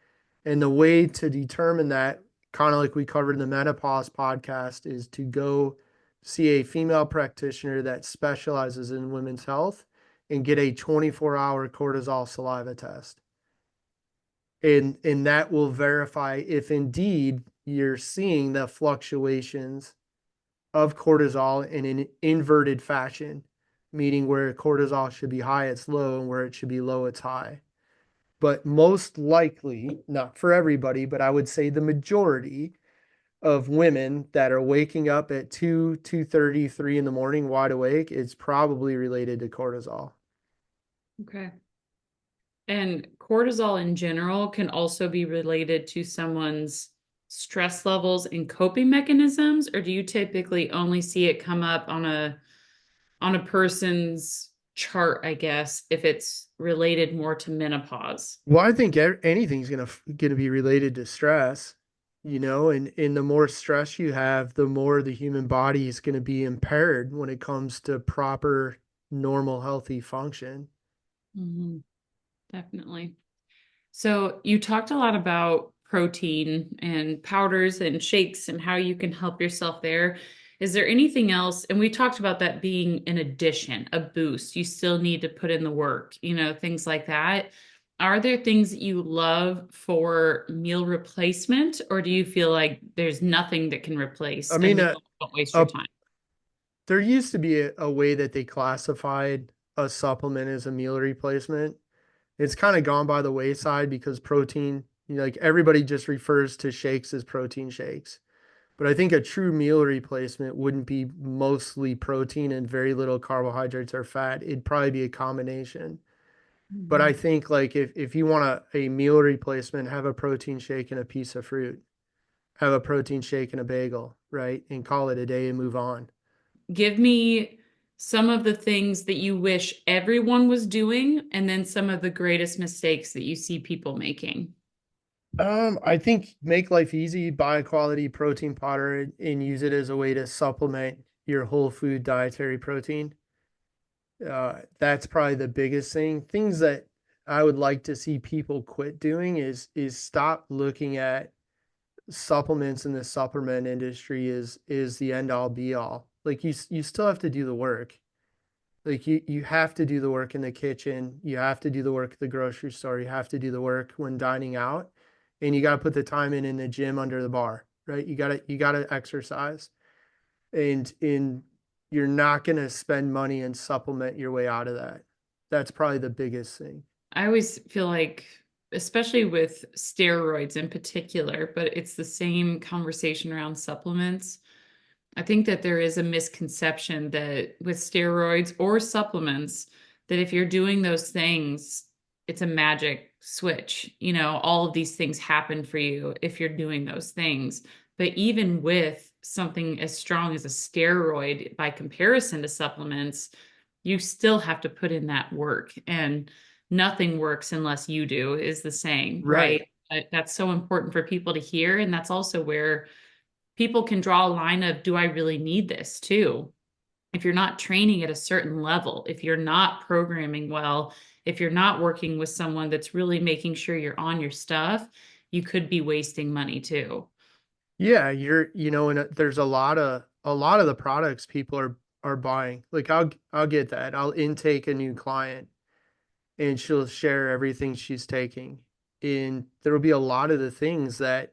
And the way to determine that, kind of like we covered in the menopause podcast, is to go see a female practitioner that specializes in women's health and get a 24-hour cortisol saliva test. And that will verify if indeed you're seeing the fluctuations of cortisol in an inverted fashion, meaning where cortisol should be high, it's low, and where it should be low, it's high. But most likely, not for everybody, but I would say the majority of women that are waking up at 2, 2:30, 3 in the morning wide awake, it's probably related to cortisol. Okay. And cortisol in general can also be related to someone's stress levels and coping mechanisms, or do you typically only see it come up on a person's chart, I guess, if it's related more to menopause? Well, I think anything's gonna be related to stress, and the more stress you have, the more the human body is gonna be impaired when it comes to proper, normal, healthy function. Mhm, definitely. So you talked a lot about protein and powders and shakes and how you can help yourself there. Is there anything else? And we talked about that being an addition, a boost. You still need to put in the work, things like that. Are there things that you love for meal replacement, or do you feel like there's nothing that can replace I a mean, meal? Don't waste your a time. there used to be a way that they classified a supplement as a meal replacement. It's kind of gone by the wayside because protein, like everybody just refers to shakes as protein shakes. But I think a true meal replacement wouldn't be mostly protein and very little carbohydrates or fat. It'd probably be a combination. But I Mhm. think like if you want a meal replacement, have a protein shake and a piece of fruit, have a protein shake and a bagel, right? And call it a day and move on. Give me some of the things that you wish everyone was doing, and then some of the greatest mistakes that you see people making. I think make life easy, buy a quality protein powder and use it as a way to supplement your whole food dietary protein. That's probably the biggest thing. Things that I would like to see people quit doing is stop looking at supplements in the supplement industry is the end all be all. Like you still have to do the work. Like you have to do the work in the kitchen. You have to do the work at the grocery store. You have to do the work when dining out, and you got to put the time in the gym under the bar, right? You got to exercise, and you're not going to spend money and supplement your way out of that. That's probably the biggest thing. I always feel like, especially with steroids in particular, but it's the same conversation around supplements. I think that there is a misconception that with steroids or supplements, that if you're doing those things, it's a magic switch. You know, all of these things happen for you if you're doing those things. But even with something as strong as a steroid by comparison to supplements, you still have to put in that work. And nothing works unless you do, is the saying, right? Right. That's so important for people to hear. And that's also where people can draw a line of, do I really need this too? If you're not training at a certain level, if you're not programming well, if you're not working with someone that's really making sure you're on your stuff, you could be wasting money too. Yeah, and there's a lot of the products people are buying. Like I'll get that. I'll intake a new client and she'll share everything she's taking. And there'll be a lot of the things that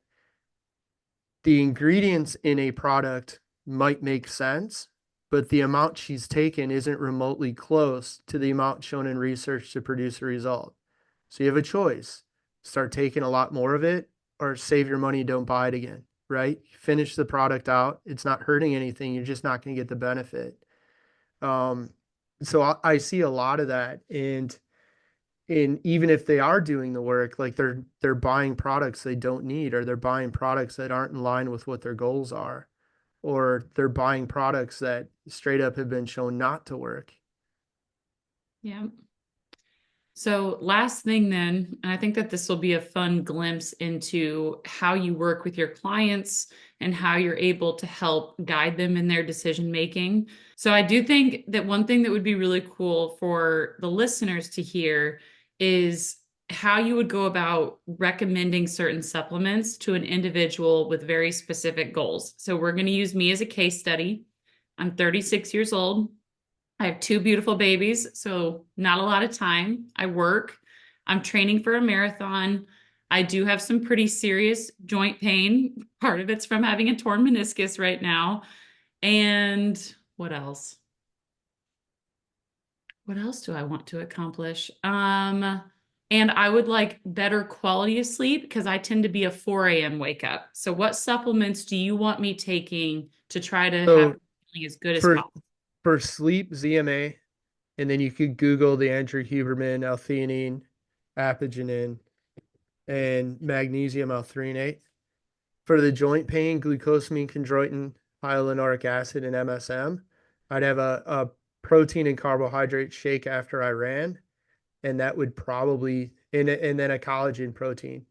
the ingredients in a product might make sense, but the amount she's taken isn't remotely close to the amount shown in research to produce a result. So you have a choice. Start taking a lot more of it or save your money, don't buy it again, right? Finish the product out. It's not hurting anything. You're just not going to get the benefit. Um, so I see a lot of that. And even if they are doing the work, like they're buying products they don't need, or they're buying products that aren't in line with what their goals are, or they're buying products that straight up have been shown not to work. Yeah. So, last thing then, and I think that this will be a fun glimpse into how you work with your clients and how you're able to help guide them in their decision making. So, I do think that one thing that would be really cool for the listeners to hear is how you would go about recommending certain supplements to an individual with very specific goals. So, we're going to use me as a case study. I'm 36 years old. I have two beautiful babies, so not a lot of time. I work. I'm training for a marathon. I do have some pretty serious joint pain. Part of it's from having a torn meniscus right now. And what else? What else do I want to accomplish? And I would like better quality of sleep because I tend to be a 4 a.m. wake up. So what supplements do you want me taking to try to have So feeling as good as for possible? for sleep, ZMA, and then you could Google the Andrew Huberman, L-theanine, apigenin, and magnesium L-threonate. For the joint pain, glucosamine, chondroitin, hyaluronic acid, and MSM. I'd have a protein and carbohydrate shake after I ran, and that would probably and then a collagen protein,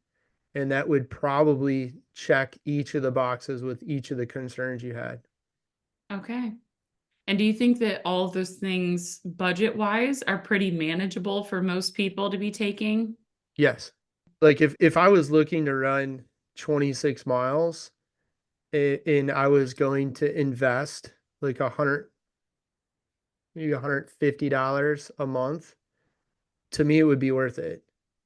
and that would probably check each of the boxes with each of the concerns you had. Okay. And do you think that all of those things, budget wise, are pretty manageable for most people to be taking? Yes. Like if I was looking to run 26 miles and I was going to invest like 100, maybe $150 a month, to me it would be worth it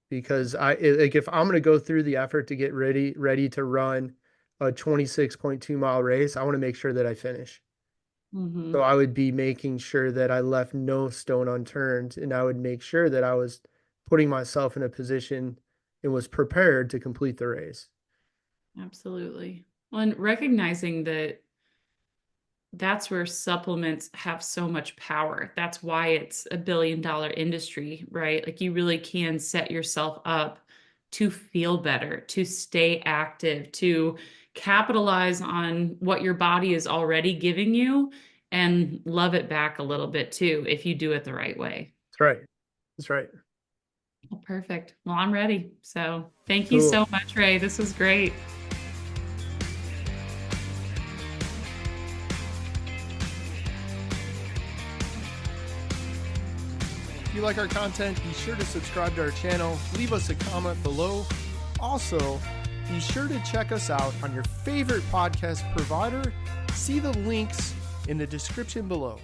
because like if I'm going to go through the effort to get ready to run a 26.2 mile race, I want to make sure that I finish. So Hmm. I would be making sure that I left no stone unturned, and I would make sure that I was putting myself in a position and was prepared to complete the race. Absolutely. Well, and recognizing that that's where supplements have so much power. That's why it's a billion-dollar industry, right? Like you really can set yourself up to feel better, to stay active, to capitalize on what your body is already giving you and love it back a little bit too, if you do it the right way. That's right. That's right. Well, perfect. Well, I'm ready. So thank you Cool. so much, Ray. This was great. If you like our content, be sure to subscribe to our channel, leave us a comment below. Also, be sure to check us out on your favorite podcast provider. See the links in the description below.